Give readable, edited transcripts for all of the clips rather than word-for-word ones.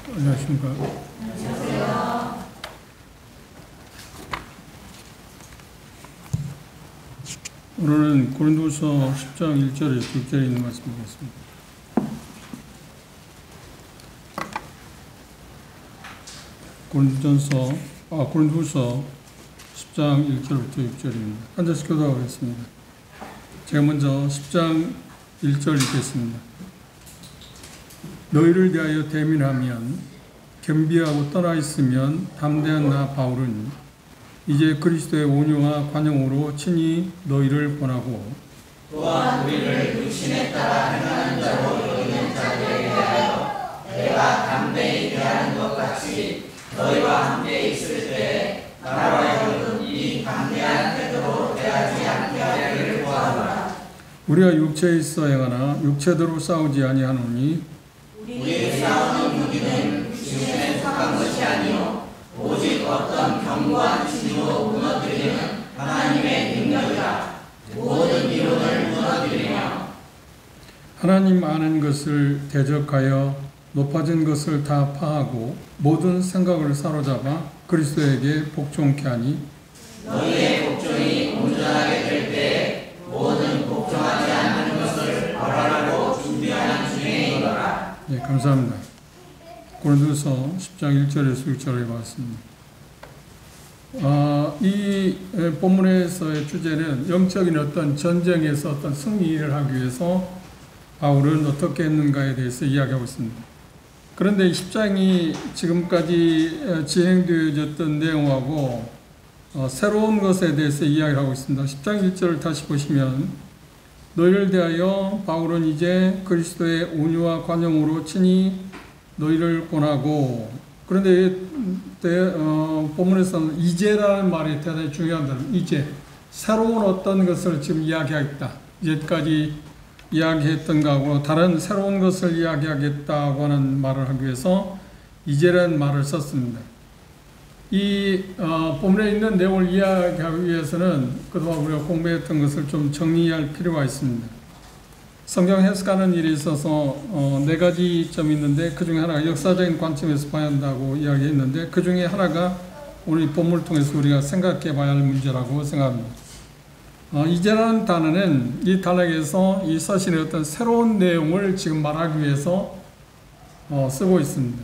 안녕하십니까. 안녕하세요. 오늘은 고린도후서 10장 1절에서 6절에 있는 말씀이겠습니다. 고린도후서 10장 1절부터 6절입니다. 앉아서 교도하겠습니다. 제가 먼저 10장 1절 읽겠습니다. 너희를 대하여 대민하면 겸비하고 떠나 있으면 담대한 나 바울은 이제 그리스도의 온유와 관용으로 친히 너희를 권하고 또한 우리를 육신에 따라 행하는 자로 여기는 자들에 대하여 내가 담대히 대하는 것 같이 너희와 함께 있을 때 나로 하여금 이 담대한 태도로 대하지 않게 하기를 구하노라. 우리가 육체에 있어 행하나 육체대로 싸우지 아니하노니 우리의 싸우는 무기는 육신에 속한 것이 아니요 오직 어떤 견고한 진으로 무너뜨리는 하나님의 능력이라. 모든 이론을 무너뜨리며 하나님 아는 것을 대적하여 높아진 것을 다 파하고 모든 생각을 사로잡아 그리스도에게 복종케 하니 너희의 복종이 온전하게 될 때에 모든 복종하지 않는 것을 벌하라고 준비하는 중에 이르라. 예, 감사합니다. 고린도서 10장 1절에서 6절에 봤습니다. 이 본문에서의 주제는 영적인 어떤 전쟁에서 어떤 승리를 하기 위해서 바울은 어떻게 했는가에 대해서 이야기하고 있습니다. 그런데 10장이 지금까지 진행되어졌던 내용하고 새로운 것에 대해서 이야기를 하고 있습니다. 10장 1절을 다시 보시면 너희를 대하여 바울은 이제 그리스도의 온유와 관용으로 친히 너희를 권하고, 그런데 본문에서는 이제라는 말이 대단히 중요합니다. 이제 새로운 어떤 것을 지금 이야기하겠다. 이제까지 이야기했던 거하고 다른 새로운 것을 이야기하겠다고 하는 말을 하기 위해서 이제라는 말을 썼습니다. 이 본문에 있는 내용을 이야기하기 위해서는 그동안 우리가 공부했던 것을 좀 정리할 필요가 있습니다. 성경 해석하는 일에 있어서 네 가지 점이 있는데 그 중에 하나가 역사적인 관점에서 봐야 한다고 이야기했는데 그 중에 하나가 오늘 본문을 통해서 우리가 생각해 봐야 할 문제라고 생각합니다. 이제라는 단어는 이 단어에서 이 서신의 어떤 새로운 내용을 지금 말하기 위해서 쓰고 있습니다.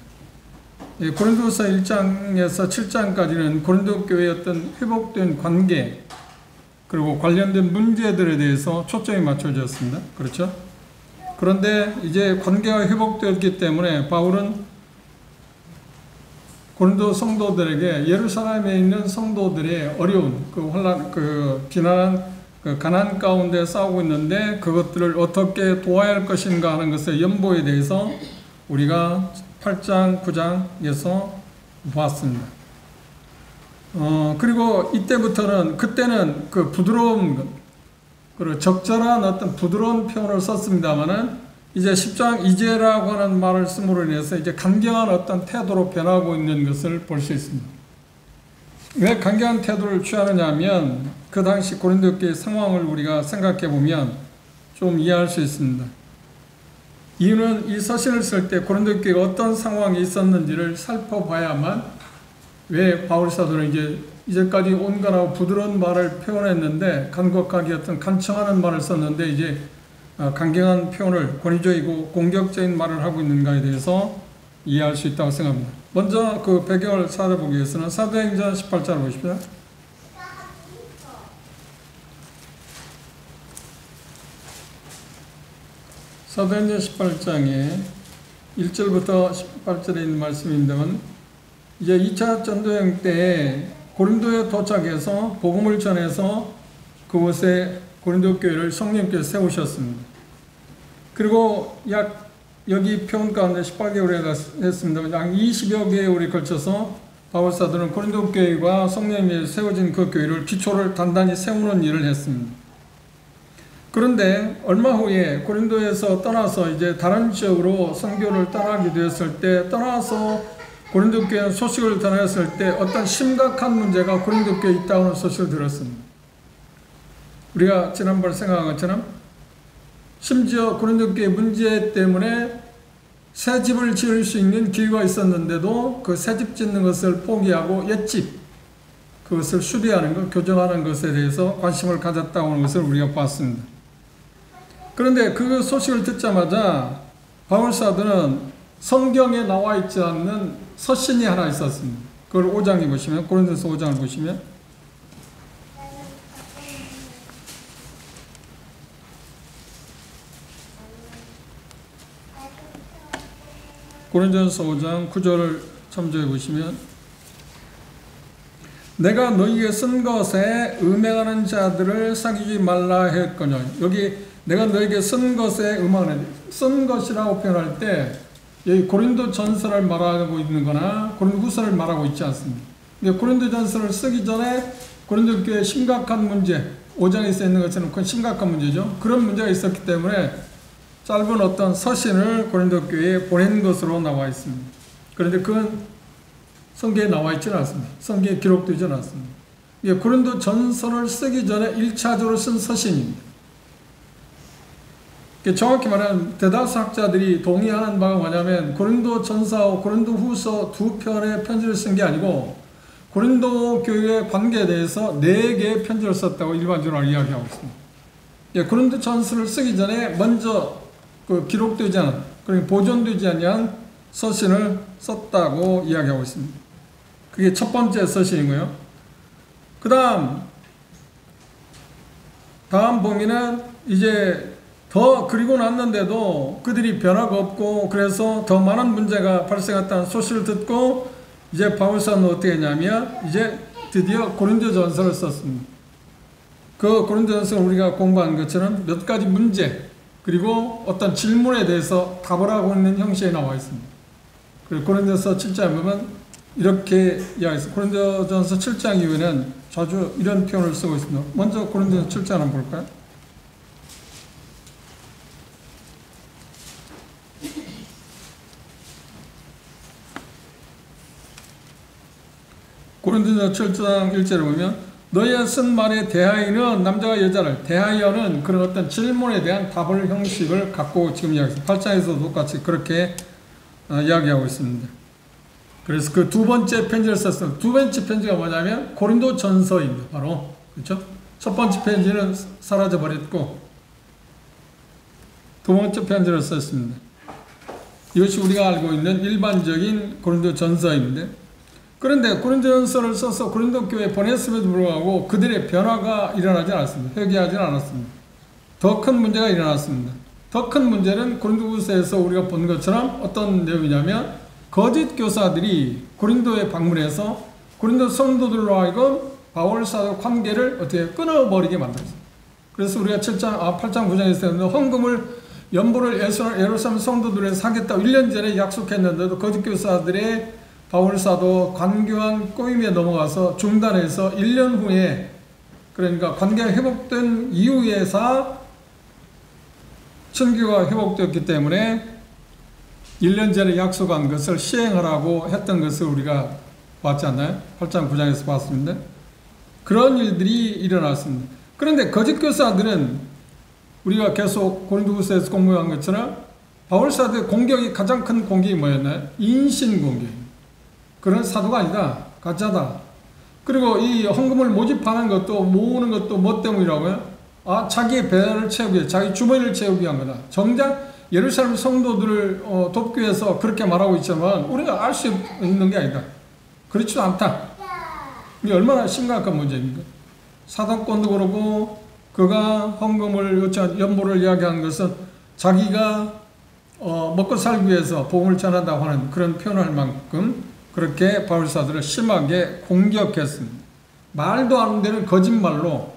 고린도서 1장에서 7장까지는 고린도 교회의 어떤 회복된 관계 그리고 관련된 문제들에 대해서 초점이 맞춰졌습니다. 그렇죠? 그런데 이제 관계가 회복되었기 때문에 바울은 고린도 성도들에게 예루살렘에 있는 성도들의 어려운 비난한 가난 가운데 싸우고 있는데 그것들을 어떻게 도와야 할 것인가 하는 것의 연보에 대해서 우리가 8장, 9장에서 보았습니다. 그리고 그때는 그 부드러운 것, 그리고 적절한 어떤 부드러운 표현을 썼습니다만은 이제 10장 이제라고 하는 말을 씀으로 인해서 이제 강경한 어떤 태도로 변하고 있는 것을 볼 수 있습니다. 왜 강경한 태도를 취하느냐 하면 그 당시 고린도 교회의 상황을 우리가 생각해 보면 좀 이해할 수 있습니다. 이유는 이 서신을 쓸 때 고린도 교회가 어떤 상황이 있었는지를 살펴봐야만 왜 바울 사도는 이제까지 온건하고 부드러운 말을 표현했는데 간곡하게 어떤 간청하는 말을 썼는데 이제 강경한 표현을 권위적이고 공격적인 말을 하고 있는가에 대해서 이해할 수 있다고 생각합니다. 먼저 그 배경을 살펴보기 위해서는 사도행전 18장을 보십시오. 사도행전 18장에 1절부터 18절에 있는 말씀입니다만 이제 2차 전도여행 때 고린도에 도착해서 복음을 전해서 그곳에 고린도 교회를 성령께서 세우셨습니다. 그리고 여기 표현 가운데 18개월에 했습니다. 약 20여 개월에 걸쳐서 바울 사도는 고린도 교회가 성령님이 세워진 그 교회를 기초를 단단히 세우는 일을 했습니다. 그런데 얼마 후에 고린도에서 떠나서 이제 다른 지역으로 선교를 떠나게 되었을 때 떠나서 고린도 교회 소식을 전했을 때 어떤 심각한 문제가 고린도 교회에 있다고 하는 소식을 들었습니다. 우리가 지난번 생각한 것처럼 심지어 고린도 교회 문제 때문에 새 집을 지을 수 있는 기회가 있었는데도 그 새 집 짓는 것을 포기하고 옛집, 그것을 수리하는 것, 교정하는 것에 대해서 관심을 가졌다고 하는 것을 우리가 봤습니다. 그런데 그 소식을 듣자마자 바울 사도는 성경에 나와 있지 않는 서신이 하나 있었습니다. 그걸 5장에 보시면, 고린도서 5장을 보시면, 고린도서 5장 9절을 참조해 보시면, 내가 너희에게 쓴 것에 음행하는 자들을 사귀지 말라 했거니와. 여기 내가 너희에게 쓴 것에 음행하는, 쓴 것이라고 표현할 때 여기 고린도 전서를 말하고 있는 거나 고린도 후서를 말하고 있지 않습니다. 고린도 전서를 쓰기 전에 고린도 교회에 심각한 문제, 5장에 써 있는 것처럼 그 심각한 문제죠. 그런 문제가 있었기 때문에 짧은 어떤 서신을 고린도 교회에 보낸 것으로 나와 있습니다. 그런데 그건 성경에 나와 있지는 않습니다. 성경에 기록되지 않았습니다. 고린도 전서를 쓰기 전에 1차적으로 쓴 서신입니다. 정확히 말하면 대다수 학자들이 동의하는 바가 뭐냐면 고린도 전서와 고린도 후서 두 편의 편지를 쓴 게 아니고 고린도 교회의 관계에 대해서 4개의 편지를 썼다고 일반적으로 이야기하고 있습니다. 고린도 전서를 쓰기 전에 먼저 기록되지 않은, 그러니까 보존되지 않은 서신을 썼다고 이야기하고 있습니다. 그게 첫 번째 서신이고요. 다음 보면은 이제 더 그리고 났는데도 그들이 변화가 없고 그래서 더 많은 문제가 발생했다는 소식을 듣고 이제 바울 사도는 어떻게 했냐면 이제 드디어 고린도전서를 썼습니다. 그 고린도전서는 우리가 공부한 것처럼 몇 가지 문제 그리고 어떤 질문에 대해서 답을 하고 있는 형식에 나와 있습니다. 그리고 고린도전서 7장에 보면 이렇게 이야기했습니다. 고린도전서 7장 이후에는 자주 이런 표현을 쓰고 있습니다. 먼저 고린도전서 7장 한번 볼까요? 고린도전서 7장 1절을 보면 너희가 쓴 말에 대하여는 남자와 여자를 대하여는 그런 어떤 질문에 대한 답을 형식을 갖고 지금 이야기했습니다. 8장에서도 똑같이 그렇게 이야기하고 있습니다. 그래서 그 두 번째 편지를 썼습니다. 두 번째 편지가 뭐냐면 고린도 전서입니다. 바로 그렇죠? 첫 번째 편지는 사라져 버렸고 두 번째 편지를 썼습니다. 이것이 우리가 알고 있는 일반적인 고린도 전서인데 그런데 고린도전서를 써서 고린도 교회에 보냈음에도 불구하고 그들의 변화가 일어나지 않았습니다. 회개하지 않았습니다. 더 큰 문제가 일어났습니다. 더 큰 문제는 고린도후서에서 우리가 본 것처럼 어떤 내용이냐면 거짓 교사들이 고린도에 방문해서 고린도 성도들로 하여금 바울 사도 관계를 어떻게 끊어버리게 만들었습니다. 그래서 우리가 8장 9장에서 헌금을 연보를 예루살렘 성도들에서 하겠다고 1년 전에 약속했는데도 거짓 교사들의 바울 사도 관계한 꼬임에 넘어가서 중단해서 1년 후에 그러니까 관계가 회복된 이후에서 천교가 회복되었기 때문에 1년 전에 약속한 것을 시행하라고 했던 것을 우리가 봤지 않나요? 8장 9장에서 봤습니다. 그런 일들이 일어났습니다. 그런데 거짓 교사들은 우리가 계속 고린도후서에서 공부한 것처럼 바울 사도의 공격이 가장 큰 공격이 뭐였나요? 인신 공격. 그런 사도가 아니다. 가짜다. 그리고 이 헌금을 모집하는 것도 모으는 것도 뭐 때문이라고요? 자기의 배를 채우기 위해 자기 주머니를 채우기 위한 거다. 정작 예루살렘 성도들을 돕기 위해서 그렇게 말하고 있지만 우리가 알 수 있는 게 아니다. 그렇지도 않다. 이게 얼마나 심각한 문제입니까? 사도권도 그러고 그가 헌금을 요청 연보를 이야기하는 것은 자기가 먹고 살기 위해서 복음을 전한다고 하는 그런 표현을 할 만큼 그렇게 바울 사도를 심하게 공격했습니다. 말도 안 되는 거짓말로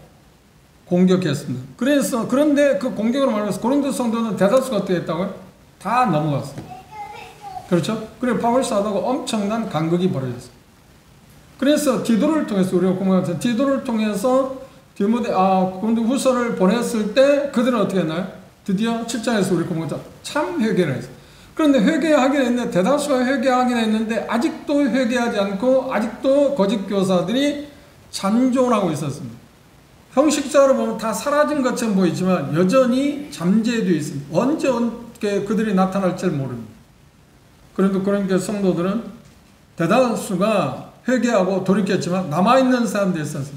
공격했습니다. 그런데 그 공격으로 말해서 고린도 성도는 대다수가 어떻게 했다고요? 다 넘어갔습니다. 그렇죠? 그래서 바울 사도가 엄청난 간극이 벌어졌습니다. 그래서 디도를 통해서 우리가 공부한 디도를 통해서 고린도 후서를 보냈을 때 그들은 어떻게 했나요? 드디어 7장에서 우리 공부한 참 회개를 했어요. 그런데 회개하긴 했는데 대다수가 회개하긴 했는데 아직도 회개하지 않고 아직도 거짓 교사들이 잔존하고 있었습니다. 형식적으로 보면 다 사라진 것처럼 보이지만 여전히 잠재되어 있습니다. 언제 그들이 나타날지 모릅니다. 그런데 그러니까 성도들은 대다수가 회개하고 돌이켰지만 남아있는 사람들이 있었어요.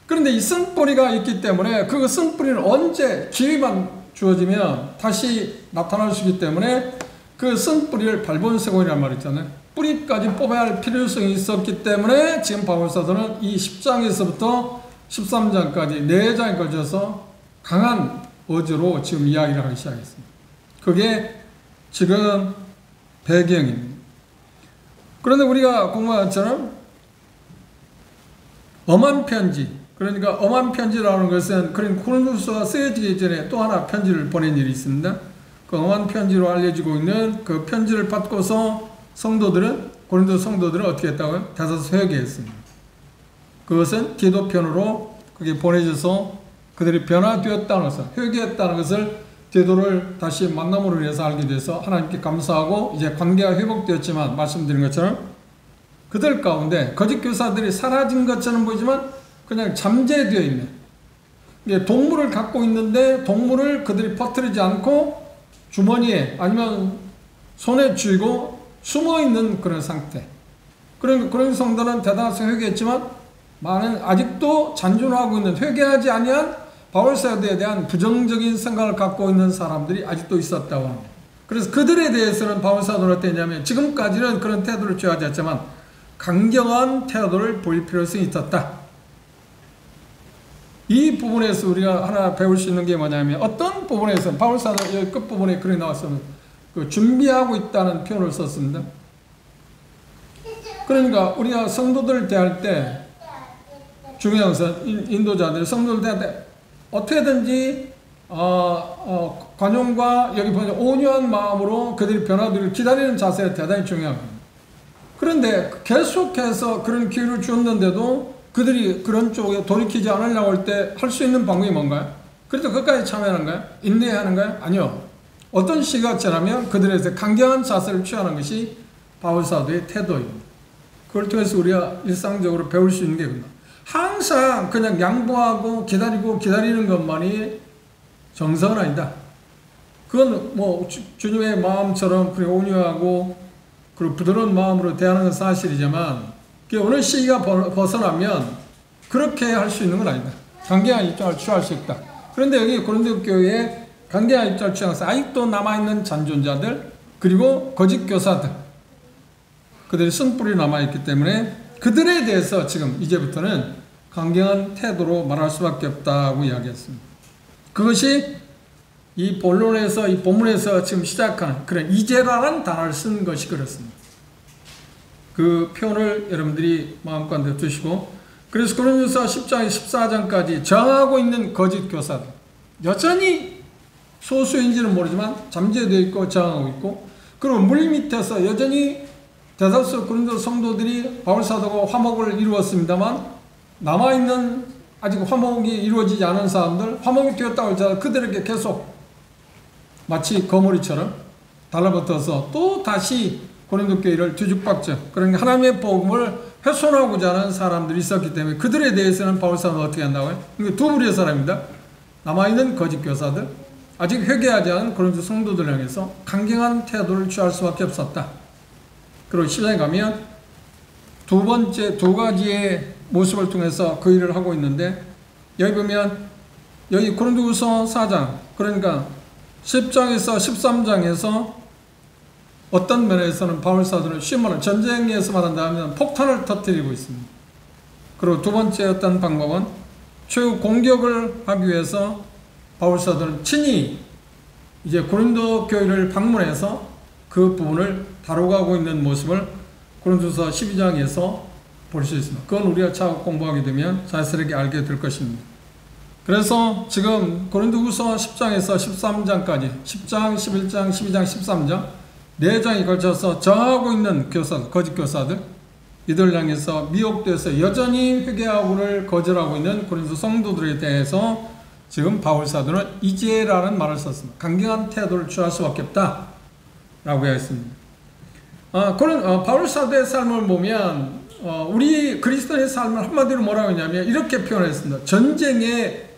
그런데 이 쓴뿌리가 있기 때문에 그 쓴뿌리는 언제 기회만 주어지면 다시 나타날 수 있기 때문에 그 쓴뿌리를 발본세곤이라는 말이 있잖아요. 뿌리까지 뽑아야 할 필요성이 있었기 때문에 지금 바울사도는 이 10장에서부터 13장까지 4장에 걸쳐서 강한 어조로 지금 이야기를 하기 시작했습니다. 그게 지금 배경입니다. 그런데 우리가 공부한 것처럼 엄한 편지, 그러니까 엄한 편지라는 것은 고린도후서가 쓰여지기 전에 또 하나 편지를 보낸 일이 있습니다. 그 엄한 편지로 알려지고 있는 그 편지를 받고서 고린도 성도들은 어떻게 했다고요? 다섯서 회개했습니다. 그것은 기도편으로 그게 보내져서 그들이 변화되었다는 것을, 회개했다는 것을 디도를 다시 만남으로 인해서 알게 돼서 하나님께 감사하고 이제 관계가 회복되었지만 말씀드린 것처럼 그들 가운데 거짓 교사들이 사라진 것처럼 보이지만 그냥 잠재되어 있는, 동물을 갖고 있는데 동물을 그들이 퍼뜨리지 않고 주머니에 아니면 손에 쥐고 숨어 있는 그런 상태. 그런 성도는 대다수 회개했지만 많은 아직도 잔존하고 있는, 회개하지 아니한 바울사도에 대한 부정적인 생각을 갖고 있는 사람들이 아직도 있었다고 합니다. 그래서 그들에 대해서는 바울사도는 어땠냐면 지금까지는 그런 태도를 취하지 않지만 강경한 태도를 보일 필요성이 있었다. 이 부분에서 우리가 하나 배울 수 있는 게 뭐냐면 어떤 부분에서 바울사도 여기 끝부분에 글이 나왔습니다. 그 준비하고 있다는 표현을 썼습니다. 그러니까 우리가 성도들을 대할 때 중요한 것은 인도자들 성도들 대할 때 어떻게든지 관용과 여기 보면 온유한 마음으로 그들이 변화되기를 기다리는 자세가 대단히 중요합니다. 그런데 계속해서 그런 기회를 주었는데도 그들이 그런 쪽에 돌이키지 않으려고 할 때 할 수 있는 방법이 뭔가요? 그래도 끝까지 참여하는가요? 인내하는가요? 아니요. 어떤 시기가 지나면 그들에서 강경한 자세를 취하는 것이 바울사도의 태도입니다. 그걸 통해서 우리가 일상적으로 배울 수 있는 게 그겁니다. 항상 그냥 양보하고 기다리는 것만이 정석은 아니다. 그건 뭐 주님의 마음처럼 온유하고 그리고 부드러운 마음으로 대하는 건 사실이지만 어느 시기가 벗어나면 그렇게 할 수 있는 건 아니다. 강경한 입장을 취할 수 있다. 그런데 여기 고린도 교회에 강경한 입장을 취하면서 아직도 남아있는 잔존자들 그리고 거짓 교사들, 그들의 쓴뿌리 남아있기 때문에 그들에 대해서 지금 이제부터는 강경한 태도로 말할 수밖에 없다고 이야기했습니다. 그것이 이 본론에서, 이 본문에서 지금 시작하는 그런 이제라는 단어를 쓴 것이 그렇습니다. 그 표현을 여러분들이 마음가운데 두시고, 그래서 고린도서 10장 14장까지 저항하고 있는 거짓 교사들, 여전히 소수인지는 모르지만 잠재되어 있고 저항하고 있고, 그리고 물 밑에서 여전히 대다수 고린도 성도들이 바울사도가 화목을 이루었습니다만 남아있는 아직 화목이 이루어지지 않은 사람들, 화목이 되었다고 할지라도 그들에게 계속 마치 거머리처럼 달라붙어서 또 다시 고린도 교회를 뒤죽박죽, 그러니까 하나님의 복음을 훼손하고자 하는 사람들이 있었기 때문에 그들에 대해서는 바울사도가 어떻게 한다고요? 두 부류의 사람입니다. 남아있는 거짓 교사들, 아직 회개하지 않은 고린도 성도들을 향해서 강경한 태도를 취할 수밖에 없었다. 그리고 10장에 가면 두 번째 두 가지의 모습을 통해서 그 일을 하고 있는데, 여기 보면 여기 고린도후서 4장, 그러니까 10장에서 13장에서 어떤 면에서는 바울사도는 쉬운 말로 전쟁에서 말한다면 폭탄을 터뜨리고 있습니다. 그리고 두 번째 어떤 방법은 최후 공격을 하기 위해서 바울사도는 친히 이제 고린도 교회를 방문해서 그 부분을 다뤄가고 있는 모습을 고린도서 12장에서 볼 수 있습니다. 그건 우리가 차후 공부하게 되면 자연스럽게 알게 될 것입니다. 그래서 지금 고린도후서 10장에서 13장까지 10장, 11장, 12장, 13장 4장에 걸쳐서 저항하고 있는 교사들, 거짓 교사들, 이들 향해서 미혹돼서 여전히 회개하고를 거절하고 있는 고린도 성도들에 대해서 지금 바울사도는 이제라는 말을 썼습니다. 강경한 태도를 취할 수밖에 없다 라고 했습니다. 바울사도의 삶을 보면 우리 그리스도인의 삶을 한마디로 뭐라고 했냐면 이렇게 표현했습니다. 전쟁의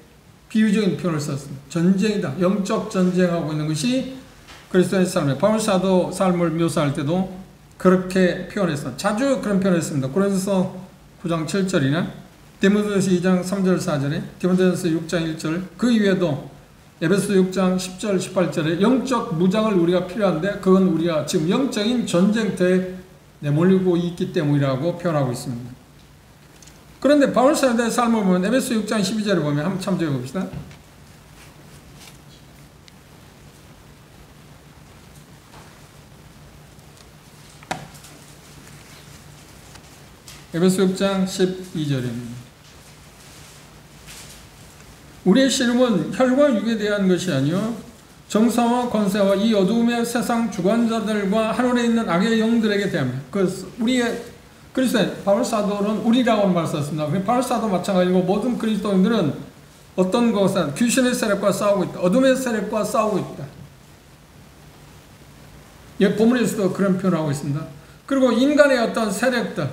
비유적인 표현을 썼습니다. 전쟁이다. 영적 전쟁하고 있는 것이 그리스도의 삶에 바울 사도 삶을 묘사할 때도 그렇게 표현했어. 자주 그런 표현했습니다. 고린도서 9장 7절이나 디모데전서 2장 3절 4절에 디모데전서 6장 1절 그 이외에도 에베소 6장 10절 18절에 영적 무장을 우리가 필요한데 그건 우리가 지금 영적인 전쟁터에 내몰리고 있기 때문이라고 표현하고 있습니다. 그런데 바울 사도의 삶을 보면 에베소 6장 12절에 보면 한번 참조해 봅시다. 에베소 6장 12절입니다. 우리의 씨름은 혈과 육에 대한 것이 아니요 정사와 권세와 이 어두움의 세상 주관자들과 하늘에 있는 악의 영들에게 대합니다. 우리의 그리스도인 바울 사도는 우리라고 말씀했습니다. 바울 사도 마찬가지고 모든 그리스도인들은 어떤 것은 귀신의 세력과 싸우고 있다. 어둠의 세력과 싸우고 있다. 예, 본문에서도 그런 표현을 하고 있습니다. 그리고 인간의 어떤 세력들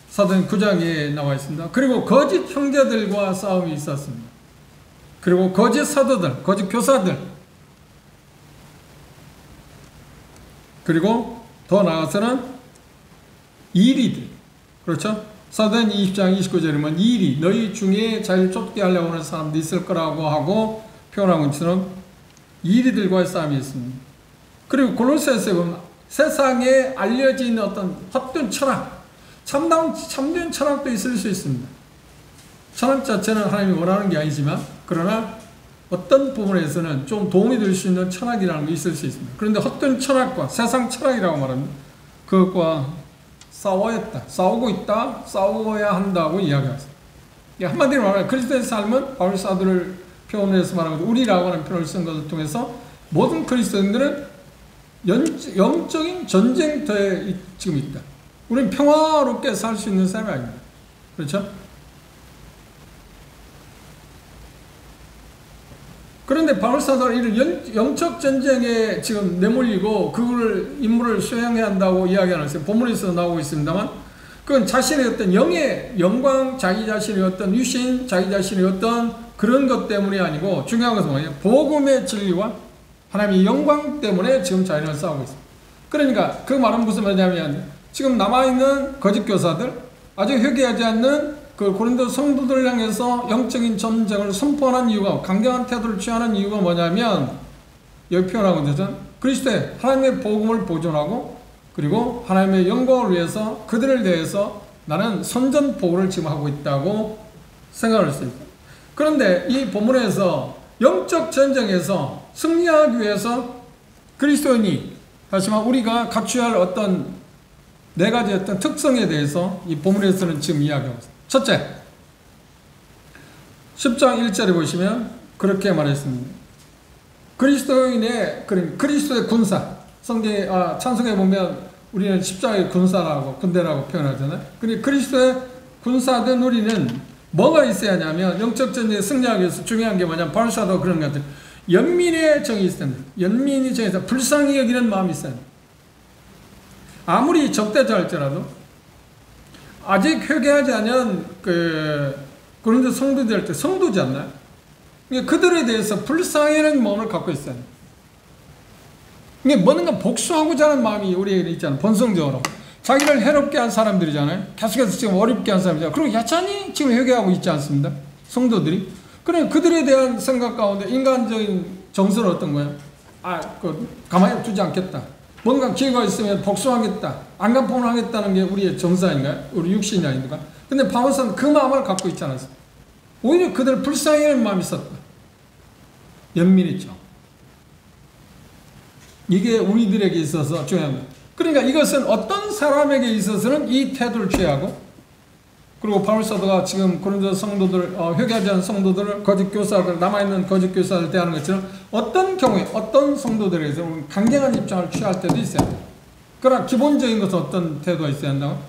사도행 9장에 나와 있습니다. 그리고 거짓 형제들과 싸움이 있었습니다. 그리고 거짓 사도들, 거짓 교사들, 그리고 더 나아가서는 이리들, 그렇죠? 사도행 20장 29절이면 이리, 너희 중에 자기를 쫓게 하려고 하는 사람도 있을 거라고 하고 표현한 것처럼 이리들과의 싸움이 있습니다. 그리고 골로새서에 보면 세상에 알려진 어떤 헛된 철학, 참된 철학도 있을 수 있습니다. 철학 자체는 하나님이 원하는 게 아니지만 그러나 어떤 부분에서는 좀 도움이 될 수 있는 철학이라는 게 있을 수 있습니다. 그런데 헛된 철학과 세상 철학이라고 말합니다. 그것과 싸우고 있다, 싸워야 한다고 이야기합니다. 한마디로 말하면 그리스도의 삶은 바울 사도를 표현해서 말하는 우리라고 하는 표현을 쓴 것을 통해서 모든 그리스도인들은 영적인 전쟁터에 지금 있다. 우리는 평화롭게 살 수 있는 삶이 아닙니다. 그렇죠? 그런데 바울 사도가 이런 영적 전쟁에 지금 내몰리고 그걸 임무를 수행해야 한다고 이야기하는 것은 본문에서 나오고 있습니다만 그건 자신의 어떤 영의 영광, 자기 자신의 어떤 유신, 자기 자신의 어떤 그런 것 때문이 아니고 중요한 것은 뭐냐면 복음의 진리와 하나님의 영광 때문에 지금 자신을 싸우고 있습니다. 그러니까 그 말은 무슨 말이냐면 지금 남아있는 거짓 교사들, 아직 회개하지 않는 그 고린도 성도들을 향해서 영적인 전쟁을 선포하는 이유가, 강경한 태도를 취하는 이유가 뭐냐면 여기 표현하고 있는 그리스도의 하나님의 복음을 보존하고 그리고 하나님의 영광을 위해서 그들을 대해서 나는 선전포고를 지금 하고 있다고 생각할 수 있습니다. 그런데 이 본문에서 영적 전쟁에서 승리하기 위해서 그리스도인이 다시 말해 우리가 갖춰야 할 어떤 네 가지 어떤 특성에 대해서 이 본문에서는 지금 이야기하고 있습니다. 첫째, 10장 1절에 보시면 그렇게 말했습니다. 그리스도의 군사, 찬송에 보면 우리는 십자가의 군사라고, 군대라고 표현하잖아요. 근데 그리스도의 군사된 우리는 뭐가 있어야 하냐면 영적 전쟁에 승리하기 위해서 중요한 게 뭐냐면 바울 사도가 그런 것 같아요. 연민의 정이 있어야 합니다. 연민의 정에서 불쌍히 여기는 마음이 있어야 합니다. 아무리 적대자 할지라도 아직 회개하지 않은 고린도 성도들 할 때 성도지 않나요? 그들에 대해서 불쌍해하는 마음을 갖고 있어요. 뭔가 복수하고자 하는 마음이 우리에게 있잖아요. 본성적으로. 자기를 해롭게 한 사람들이잖아요. 계속해서 지금 어렵게 한 사람이잖아요. 그리고 여전히 지금 회개하고 있지 않습니다. 성도들이. 그러니까 그들에 대한 생각 가운데 인간적인 정서는 어떤 거예요? 가만히 두지 않겠다. 뭔가 기회가 있으면 복수하겠다. 안간포를 하겠다는 게 우리의 정서 아닌가요? 우리 육신이 아닙니까? 근데 바울은 그 마음을 갖고 있지 않았어요. 오히려 그들을 불쌍해하는 마음이 있었다. 연민이죠. 이게 우리들에게 있어서 중요한 거예요. 그러니까 이것은 어떤 사람에게 있어서는 이 태도를 취하고 그리고 바울 사도가 지금 고린도 성도들, 회개하지 않은 성도들을 거짓 교사들, 남아있는 거짓 교사들 대하는 것처럼 어떤 경우에 어떤 성도들에게서 강경한 입장을 취할 때도 있어요. 그러나 기본적인 것은 어떤 태도가 있어야 한다고?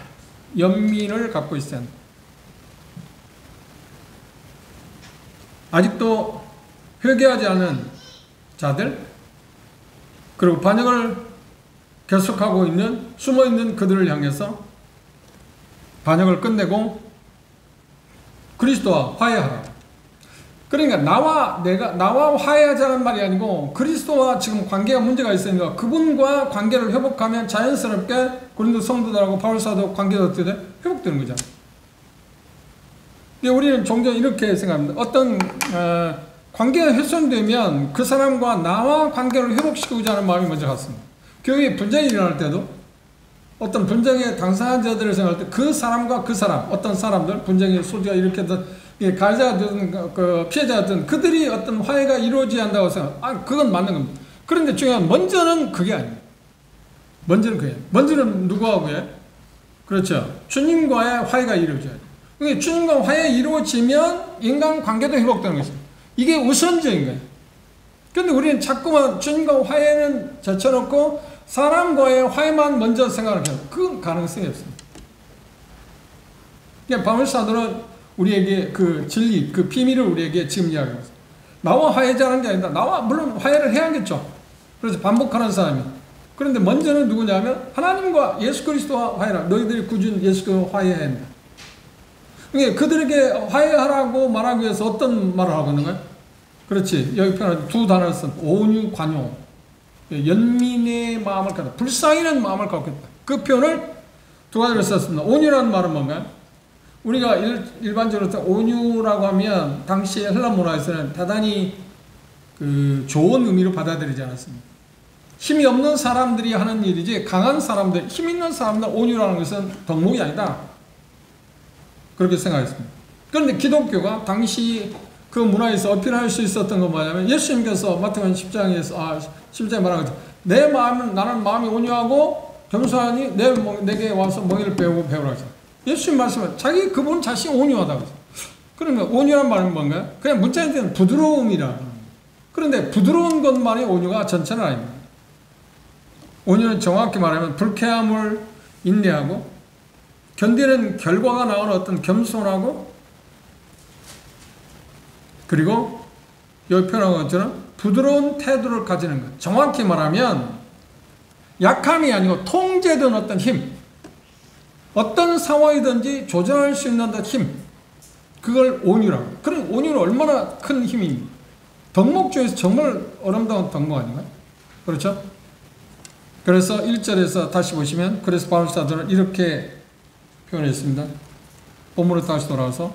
연민을 갖고 있어야 한다. 아직도 회개하지 않은 자들, 그리고 반역을 계속하고 있는, 숨어있는 그들을 향해서 반역을 끝내고 그리스도와 화해하라. 그러니까 나와 화해하자는 말이 아니고 그리스도와 지금 관계가 문제가 있으니까 그분과 관계를 회복하면 자연스럽게 고린도 성도들하고 바울 사도 관계가 어떻게 돼? 회복되는 거잖아. 우리는 종종 이렇게 생각합니다. 어떤 관계가 훼손되면 그 사람과 나와 관계를 회복시키고자 하는 마음이 먼저 갔습니다. 교회에 분쟁이 일어날 때도 어떤 분쟁의 당사자들을 생각할 때 그 사람과 그 사람, 어떤 사람들, 분쟁의 소지가 이렇게 가해자든 그 피해자든 그들이 어떤 화해가 이루어져야 한다고 생각. 그건 맞는 겁니다. 그런데 중요한 먼저는 그게 아니에요. 먼저는 그게. 먼저는 누구하고 해? 그렇죠. 주님과의 화해가 이루어져야 돼요. 그러니까 주님과 화해가 이루어지면 인간 관계도 회복되는 것입니다. 이게 우선적인 거예요. 그런데 우리는 자꾸만 주님과 화해는 제쳐놓고 사람과의 화해만 먼저 생각을 해요. 그건 가능성이 없습니다. 그러니까 바울 사도는 우리에게 그 진리, 그 비밀을 우리에게 지금 이야기하고 있어요. 나와 화해자는 게 아니다. 나와 물론 화해를 해야겠죠. 그래서 반복하는 사람이. 그런데 먼저는 누구냐면 하나님과 예수 그리스도와 화해라. 너희들이 구준 예수 그리스도와 화해해야 한다. 그러니까 그들에게 화해하라고 말하기 위해서 어떤 말을 하고 있는 거예요? 그렇지. 여기 표현한 두 단어를 쓴 온유, 관용. 연민의 마음을 갖다, 불쌍히는 마음을 갖고 있다. 그 표현을 두 가지로 썼습니다. 온유라는 말은 뭔가요? 우리가 일반적으로 온유라고 하면 당시 헬라 문화에서는 대단히 그 좋은 의미로 받아들이지 않았습니다. 힘이 없는 사람들이 하는 일이지 강한 사람들, 힘 있는 사람들 온유라는 것은 덕목이 아니다. 그렇게 생각했습니다. 그런데 기독교가 당시 그 문화에서 어필할 수 있었던 건 뭐냐면 예수님께서 마태복음 10장에서 10장에 말한 거죠. 내 마음은 나는 마음이 온유하고 겸손하니 내게 와서 멍에를 배우라 하죠. 예수님 말씀은 그분 자신이 온유하다고 했어요. 그러면 온유란 말은 뭔가요? 그냥 문자에는 부드러움이라. 그런데 부드러운 것만이 온유가 전체는 아닙니다. 온유는 정확히 말하면 불쾌함을 인내하고 견디는 결과가 나오는 어떤 겸손하고 그리고 여기 표현한 것처럼 부드러운 태도를 가지는 것. 정확히 말하면 약함이 아니고 통제된 어떤 힘. 어떤 상황이든지 조절할 수 있는 힘. 그걸 온유라고. 그럼 온유는 얼마나 큰 힘입니까? 덕목 중에서 정말 아름다운 덕목 아닌가요? 그렇죠? 그래서 1절에서 다시 보시면 그래서 바울 사도는 이렇게 표현했습니다. 본문으로 다시 돌아와서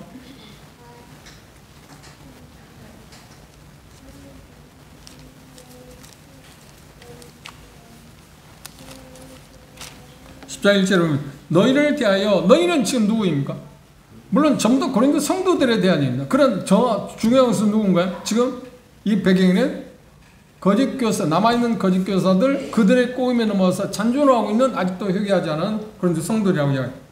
10장 1절에 보면 너희를 대하여 너희는 지금 누구입니까? 물론 전부 다 고린도 성도들에 대한 얘기입니다. 그런 중요한 것은 누군가요? 지금 이 배경에는 거짓 교사, 남아있는 거짓 교사들 그들의 꼬임에 넘어서 잔존하고 있는 아직도 회개하지 않은 고린도 성도들이라고 이야기합니다.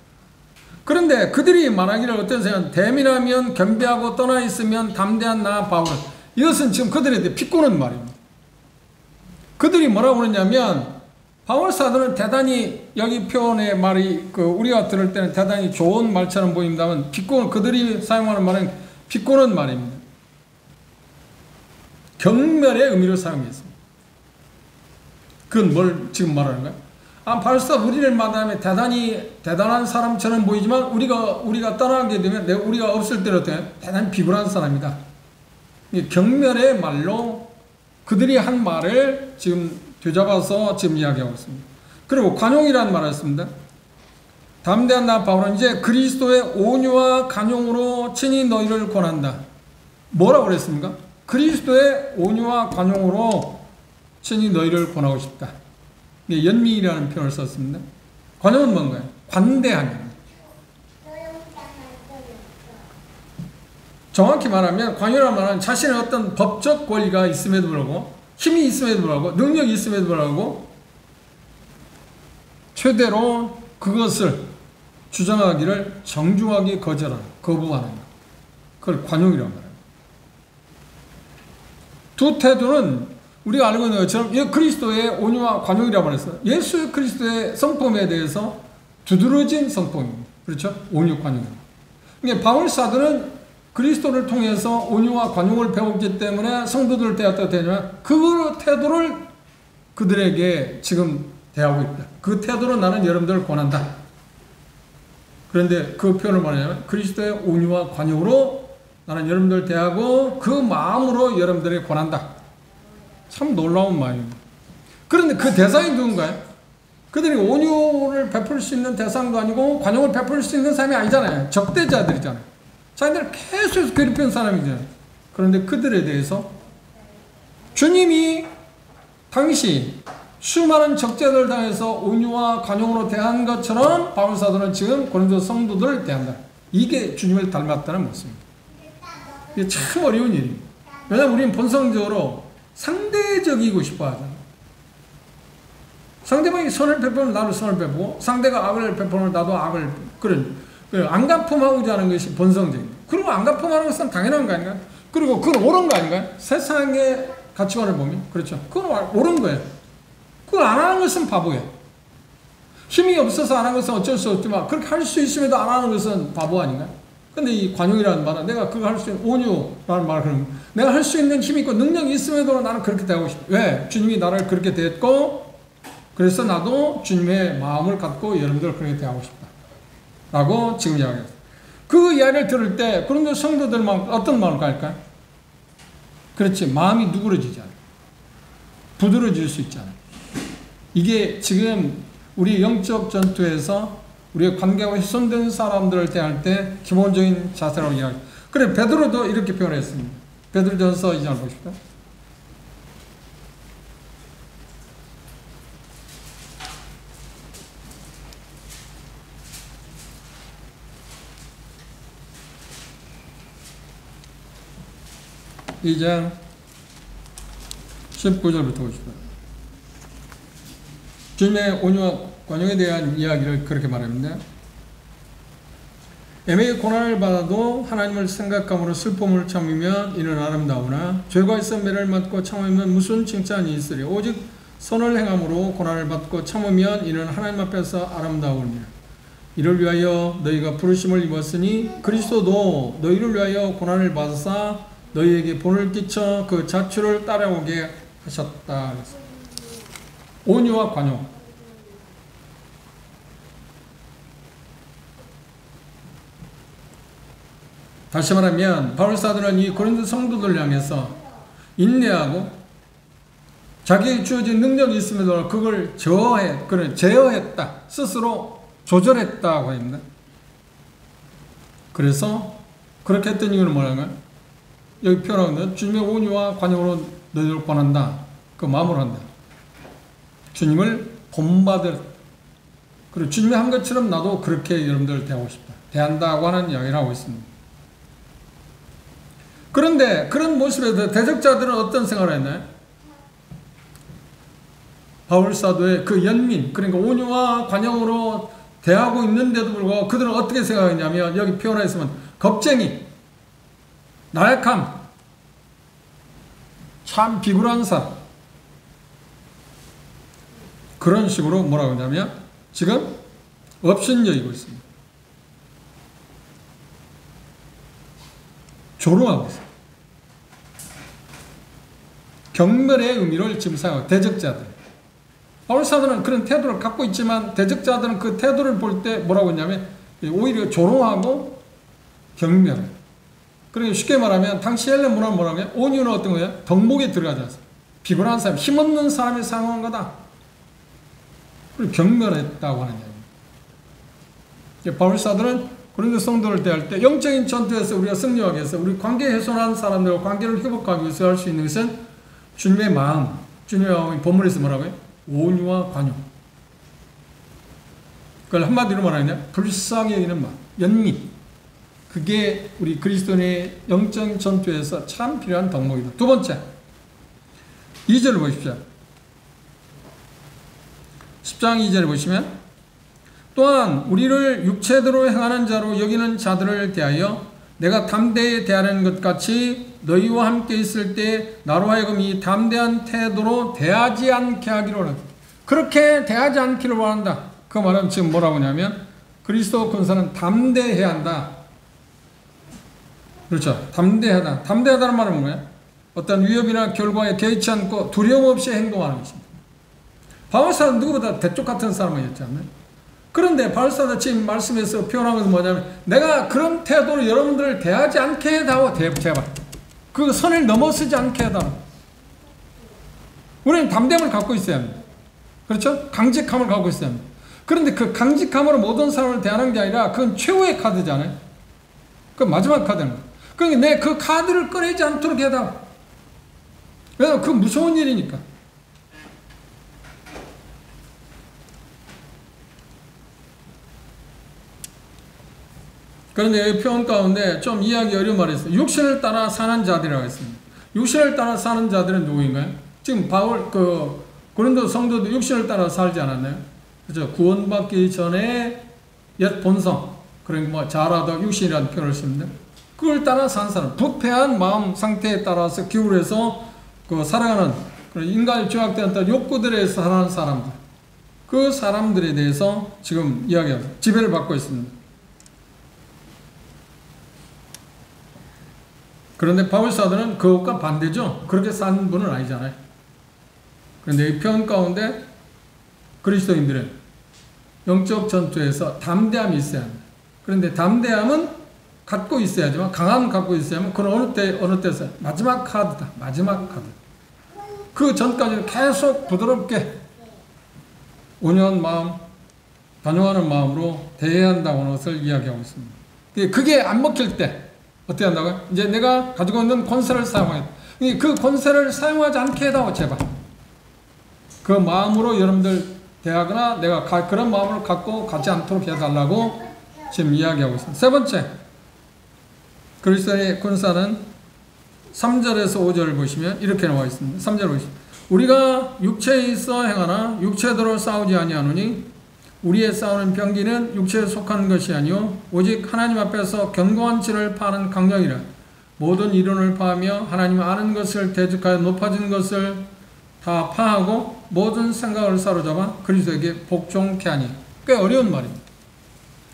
그런데 그들이 말하기를 어떤 생각? 대민하면 겸비하고 떠나 있으면 담대한 나 바울은 이것은 지금 그들에 대해 비꼬는 말입니다. 그들이 뭐라고 그러냐면 바울 사도는 대단히 여기 표현의 말이 우리가 들을 때는 대단히 좋은 말처럼 보입니다만 비꼬는 그들이 사용하는 말은 비꼬는 말입니다. 경멸의 의미로 사용했습니다. 그건 뭘 지금 말하는가요? 바울 사도 우리를 만나면 대단한 사람처럼 보이지만 우리가 떠나게 되면 우리가 없을 때는 대단히 비굴한 사람이다. 경멸의 말로 그들이 한 말을 지금 되잡아서 지금 이야기하고 있습니다. 그리고 관용이라는 말을 했습니다. 담대한 나 바울은 이제 그리스도의 온유와 관용으로 친히 너희를 권한다. 뭐라고 그랬습니까? 그리스도의 온유와 관용으로 친히 너희를 권하고 싶다. 연민이라는 표현을 썼습니다. 관용은 뭔가요? 관대함입니다. 정확히 말하면 관용이라는 말은 자신의 어떤 법적 권리가 있음에도 불구하고 힘이 있음에도 불구하고 능력이 있음에도 불구하고 최대로 그것을 주장하기를 정중하게 거부하는 것. 그걸 관용이라고 말합니다. 두 태도는 우리가 알고 있는 것처럼 그리스도의 온유와 관용이라고 말했어요. 예수 그리스도의 성품에 대해서 두드러진 성품입니다. 그렇죠? 온유, 관용. 그러니까 바울 사도는 그리스도를 통해서 온유와 관용을 배웠기 때문에 성도들을 대할 때냐면 그 태도를 그들에게 지금 대하고 있다. 그 태도로 나는 여러분들을 권한다. 그런데 그 표현을 뭐냐면 그리스도의 온유와 관용으로 나는 여러분들 대하고 그 마음으로 여러분들에게 권한다. 참 놀라운 마음입니다. 그런데 그 대상이 누군가요? 그들이 온유를 베풀 수 있는 대상도 아니고 관용을 베풀 수 있는 사람이 아니잖아요. 적대자들이잖아요. 자기들을 계속해서 괴롭히는 사람이잖아요. 그런데 그들에 대해서 주님이 당시 수많은 적대를 당해서 온유와 관용으로 대한 것처럼 바울사도는 지금 고린도 성도들을 대한다. 이게 주님을 닮았다는 모습입니다. 이게 참 어려운 일입니다. 왜냐하면 우리는 본성적으로 상대적이고 싶어 하잖아요. 상대방이 선을 베풀면 나도 선을 베푸고 상대가 악을 베풀면 나도 악을 그런 안갚음하고자 하는 것이 본성적입니다. 그리고 안갚음하는 것은 당연한 거 아닌가요? 그리고 그건 옳은 거 아닌가요? 세상의 가치관을 보면 그렇죠. 그건 옳은 거예요. 그걸 안 하는 것은 바보예요. 힘이 없어서 안 하는 것은 어쩔 수 없지만 그렇게 할 수 있음에도 안 하는 것은 바보 아닌가요? 근데 이 관용이라는 말은 내가 그거 할 수 있는 온유라는 말을 하는 거예요. 내가 할 수 있는 힘이 있고 능력이 있음에도 나는 그렇게 대하고 싶어. 왜? 주님이 나를 그렇게 대했고 그래서 나도 주님의 마음을 갖고 여러분들을 그렇게 대하고 싶다. 라고 지금 이야기했어요. 그 이야기를 들을 때 그런데 성도들만 어떤 마음을 갈까요? 그렇지. 마음이 누그러지지 않아요. 부드러워질 수 있잖아요. 이게 지금 우리 영적 전투에서 우리의 관계가 훼손된 사람들을 대할 때 기본적인 자세라고 이야기해요. 그래 베드로도 이렇게 표현했습니다. 베드로전서 2장 보십시오. 이장 19절부터 보십시오. 주님의 온유와 관용에 대한 이야기를 그렇게 말합니다. 애매히 고난을 받아도 하나님을 생각함으로 슬픔을 참으면 이는 아름다우나 죄가 있어 매를 맞고 참으면 무슨 칭찬이 있으리. 오직 선을 행함으로 고난을 받고 참으면 이는 하나님 앞에서 아름다우니라. 이를 위하여 너희가 부르심을 입었으니 그리스도도 너희를 위하여 고난을 받으사 너희에게 본을 끼쳐 그 자취를 따라오게 하셨다. 온유와 관용. 다시 말하면 바울사도는 이 고린도 성도들을 향해서 인내하고 자기에게 주어진 능력이 있음에도 그걸 제어했다. 스스로 조절했다고 합니다. 그래서 그렇게 했던 이유는 뭐라고요? 여기 표현하는 주님의 온유와 관용으로 너희를 권한다. 그 마음으로 한다. 주님을 본받을 그리고 주님이 한 것처럼 나도 그렇게 여러분들을 대하고 싶다. 대한다고 하는 이야기를 하고 있습니다. 그런데 그런 모습에서 대적자들은 어떤 생각을 했나요? 바울사도의 그 연민 그러니까 온유와 관용으로 대하고 있는데도 불구하고 그들은 어떻게 생각했냐면 여기 표현해 있으면 겁쟁이 나약함, 참 비굴한 사람 그런 식으로 뭐라고 하냐면 지금 업신여기고 있습니다. 조롱하고 있습니다. 경멸의 의미를 지금 사용하고 대적자들 바울사도는 그런 태도를 갖고 있지만 대적자들은 그 태도를 볼 때 뭐라고 했냐면 오히려 조롱하고 경멸 그러니까 쉽게 말하면 당시 헬레 문화는 뭐라고 해요? 온유는 어떤 거예요? 덕목에 들어가지 않습니다. 비굴한 사람, 힘없는 사람이 사용한 거다. 그리고 경멸했다고 하는 이야기입니다. 바울사도는 고린도 성도를 대할 때 영적인 전투에서 우리가 승리하기 위해서 우리 관계 훼손한 사람들과 관계를 회복하기 위해서 할 수 있는 것은 주님의 마음, 주님의 마음이 본문에서 뭐라고 해요? 온유와 관용. 그걸 한마디로 말하냐? 불쌍히 여기는 마음, 연민. 그게 우리 그리스도인의 영적 전투에서 참 필요한 덕목이다. 두 번째, 2절을 보십시오. 10장 2절을 보시면 또한 우리를 육체대로 행하는 자로 여기는 자들을 대하여 내가 담대히 대하는 것 같이 너희와 함께 있을 때 나로 하여금 이 담대한 태도로 대하지 않게 하기로 한다. 그렇게 대하지 않기를 원한다. 그 말은 지금 뭐라고 하냐면 그리스도 군사는 담대해야 한다. 그렇죠. 담대하다. 담대하다는 말은 뭐예요? 어떤 위협이나 결과에 개의치 않고 두려움 없이 행동하는 것입니다. 바울사는 누구보다 대쪽 같은 사람이었지 않나요? 그런데 바울사도 지금 말씀에서 표현한 것은 뭐냐면 내가 그런 태도로 여러분들을 대하지 않게 해다오. 제발. 그 선을 넘어서지 않게 해다오. 우리는 담대함을 갖고 있어야 합니다. 그렇죠? 강직함을 갖고 있어야 합니다. 그런데 그 강직함으로 모든 사람을 대하는 게 아니라 그건 최후의 카드잖아요. 그 마지막 카드는 거예요. 그러니까 내 그 카드를 꺼내지 않도록 해다오. 왜냐하면 그 무서운 일이니까. 그런데 이 표현 가운데 좀 이해하기 어려운 말이 있어요. 육신을 따라 사는 자들이라고 했습니다. 육신을 따라 사는 자들은 누구인가요? 지금 바울, 고린도 성도도 육신을 따라 살지 않았나요? 그죠? 구원받기 전에 옛 본성, 그러니까 뭐 자라도 육신이라는 표현을 씁니다. 그걸 따라 산 사람, 부패한 마음 상태에 따라서 기울여서 살아가는, 인간이 죄악되었던 욕구들에 살아가는 사람들, 그 사람들에 대해서 지금 이야기합니다. 지배를 받고 있습니다. 그런데 바울사도는 그것과 반대죠. 그렇게 산 분은 아니잖아요. 그런데 이 표현 가운데 그리스도인들은 영적 전투에서 담대함이 있어야 합니다. 그런데 담대함은 갖고 있어야지만, 강함을 갖고 있어야만, 그건 어느 때서 마지막 카드다. 마지막 카드. 그 전까지는 계속 부드럽게 온유한 마음, 단호하는 마음으로 대해야 한다고 하는 것을 이야기하고 있습니다. 그게 안 먹힐 때 어떻게 한다고요? 이제 내가 가지고 있는 권세를 사용하겠다. 그 권세를 사용하지 않게 해다오, 제발. 그 마음으로 여러분들 대하거나 내가 그런 마음을 갖고 가지 않도록 해달라고 지금 이야기하고 있습니다. 세 번째, 그리스도의 군사는 3절에서 5절을 보시면 이렇게 나와 있습니다. 3절 보시면 우리가 육체에 있어 행하나 육체대로 싸우지 아니하노니 우리의 싸우는 병기는 육체에 속한 것이 아니요 오직 하나님 앞에서 견고한 질을 파는 강령이라. 모든 이론을 파하며 하나님 아는 것을 대적하여 높아진 것을 다 파하고 모든 생각을 사로잡아 그리스도에게 복종케 하니. 꽤 어려운 말입니다.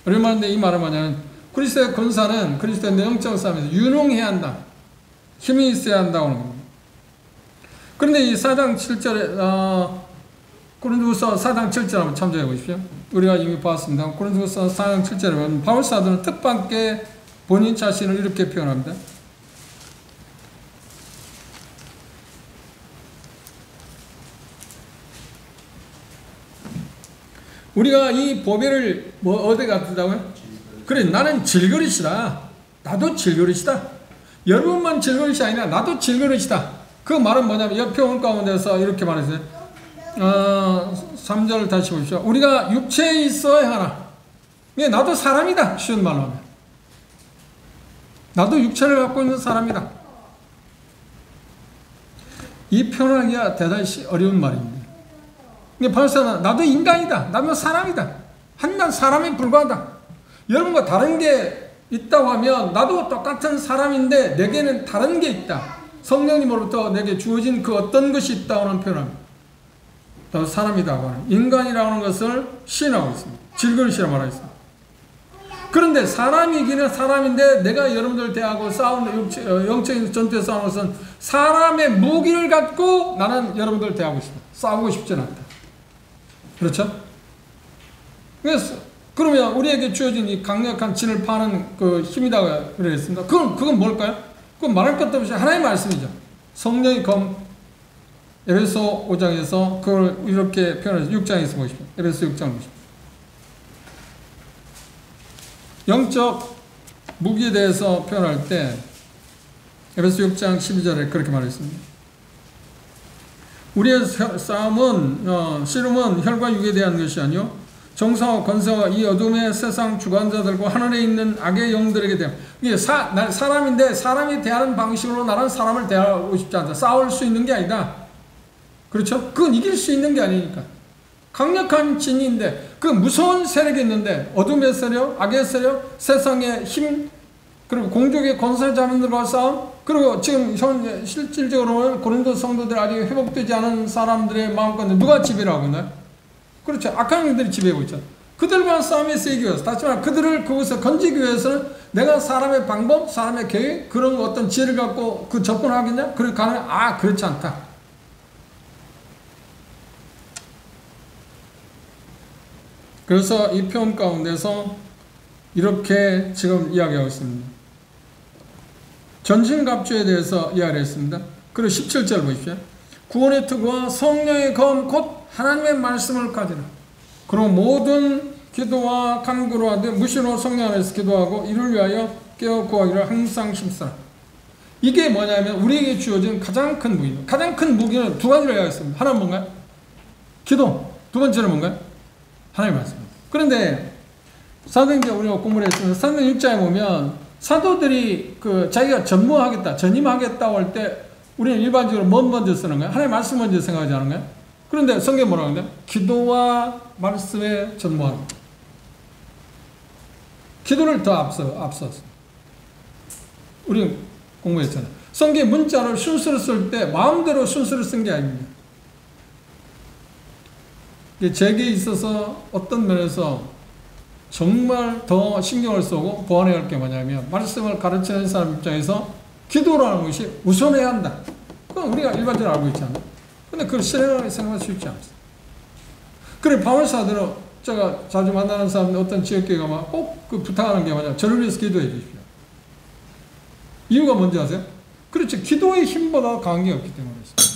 어려운 말인데 이 말은 뭐냐면 그리스도의 군사는 그리스도의 영적 싸움에서 유능해야 한다. 힘이 있어야 한다고 하는 겁니다. 그런데 이 4장 7절에 고린도후서 4장 7절 한번 참조해 보십시오. 우리가 이미 봤습니다. 고린도후서 4장 7절에 보면 바울 사도는 뜻밖의 본인 자신을 이렇게 표현합니다. 우리가 이 보배를 어디 갖다고요? 그래, 나는 질그릇이다. 나도 질그릇이다. 여러분만 질그릇이 아니라 나도 질그릇이다. 그 말은 뭐냐면 이 표현 가운데서 이렇게 말했어요. 3절을 다시 보십시오. 우리가 육체에 있어 행하나. 나도 사람이다. 쉬운 말로 하면. 나도 육체를 갖고 있는 사람이다. 이 표현하기가 대단히 어려운 말입니다. 바울사는 나도 인간이다. 나도 사람이다. 난 사람에 불과하다. 여러분과 다른 게 있다고 하면 나도 똑같은 사람인데 내게는 다른 게 있다. 성령님으로부터 내게 주어진 그 어떤 것이 있다는 표현합니다. 나도 사람이라고 하는 인간이라고 하는 것을 시인하고 있습니다. 질그릇이라고 말하고 있습니다. 그런데 사람이기는 사람인데 내가 여러분들 대하고 싸우는 영적인 전투에 싸우는 것은 사람의 무기를 갖고 나는 여러분들 대하고 싶다. 싸우고 싶지는 않다. 그렇죠? 그래서 그러면 우리에게 주어진 이 강력한 진을 파는 그 힘이다 그랬습니다. 그건 뭘까요? 그건 말할 것도 없이 하나님의 말씀이죠. 성령이 에베소 5장에서 그걸 이렇게 표현해서 6장에서 보십시오. 에베소 6장 보십시오. 영적 무기에 대해서 표현할 때 에베소 6장 12절에 그렇게 말했습니다. 우리의 싸움은 씨름은 혈과 육에 대한 것이 아니요 정사와 권세와 이 어둠의 세상 주관자들과 하늘에 있는 악의 영들에게 대한. 이게 사람인데 사람이 대하는 방식으로 나는 사람을 대하고 싶지 않다. 싸울 수 있는 게 아니다. 그렇죠? 그건 이길 수 있는 게 아니니까. 강력한 진인데 그 무서운 세력이 있는데 어둠의 세력, 악의 세력, 세상의 힘, 그리고 공족의 권세 자민들과 싸움, 그리고 지금 현 실질적으로는 고린도 성도들 아직 회복되지 않은 사람들의 마음 가운데 누가 지배를 하고 있나요? 그렇죠. 악한 영들이 지배하고 있죠. 그들과 싸움에 쓰이기 위해서, 다시 말해 그들을 그곳에 건지기 위해서는 내가 사람의 방법, 사람의 계획, 그런 어떤 지혜를 갖고 그 접근하겠냐? 그렇게 가능해? 그렇지 않다. 그래서 이 표현 가운데서 이렇게 지금 이야기하고 있습니다. 전신갑주에 대해서 이야기를 했습니다. 그리고 17절 보십시오. 구원의 특과 성령의 검 곧 하나님의 말씀을 가지라. 그리고 모든 기도와 간구로 하되 무시로 성령 안에서 기도하고 이를 위하여 깨어 구하기를 항상 힘쓰라. 이게 뭐냐면 우리에게 주어진 가장 큰 무기입니다. 가장 큰 무기는 두 가지를 이야기했습니다. 하나는 뭔가요? 기도. 두 번째는 뭔가요? 하나님의 말씀입니다. 그런데 사도행전 우리가 공부를 했습니다. 사도행전 6장에 보면 사도들이 자기가 전임하겠다고 할 때 우리는 일반적으로 뭐 먼저 쓰는 거예요? 하나님의 말씀 먼저 생각하지 않은 거예요? 그런데 성경에 뭐라고 하는데? 기도와 말씀에 전무하는 거예요. 기도를 더 앞서서. 우리는 공부했잖아요. 성경의 문자를 순서를 쓸 때 마음대로 순서를 쓴 게 아닙니다. 제게 있어서 어떤 면에서 정말 더 신경을 쓰고 보완해야 할 게 뭐냐면 말씀을 가르치는 사람 입장에서 기도라는 것이 우선해야 한다. 그건 우리가 일반적으로 알고 있잖아요. 근데 그걸 실행하기 생각하기 쉽지 않습니다. 그래 바울사들은 제가 자주 만나는 사람들 어떤 지역교회 가면 꼭 부탁하는 게 뭐냐, 저를 위해서 기도해 주십시오. 이유가 뭔지 아세요? 그렇지, 기도의 힘보다 강한 게 없기 때문에 그렇습니다.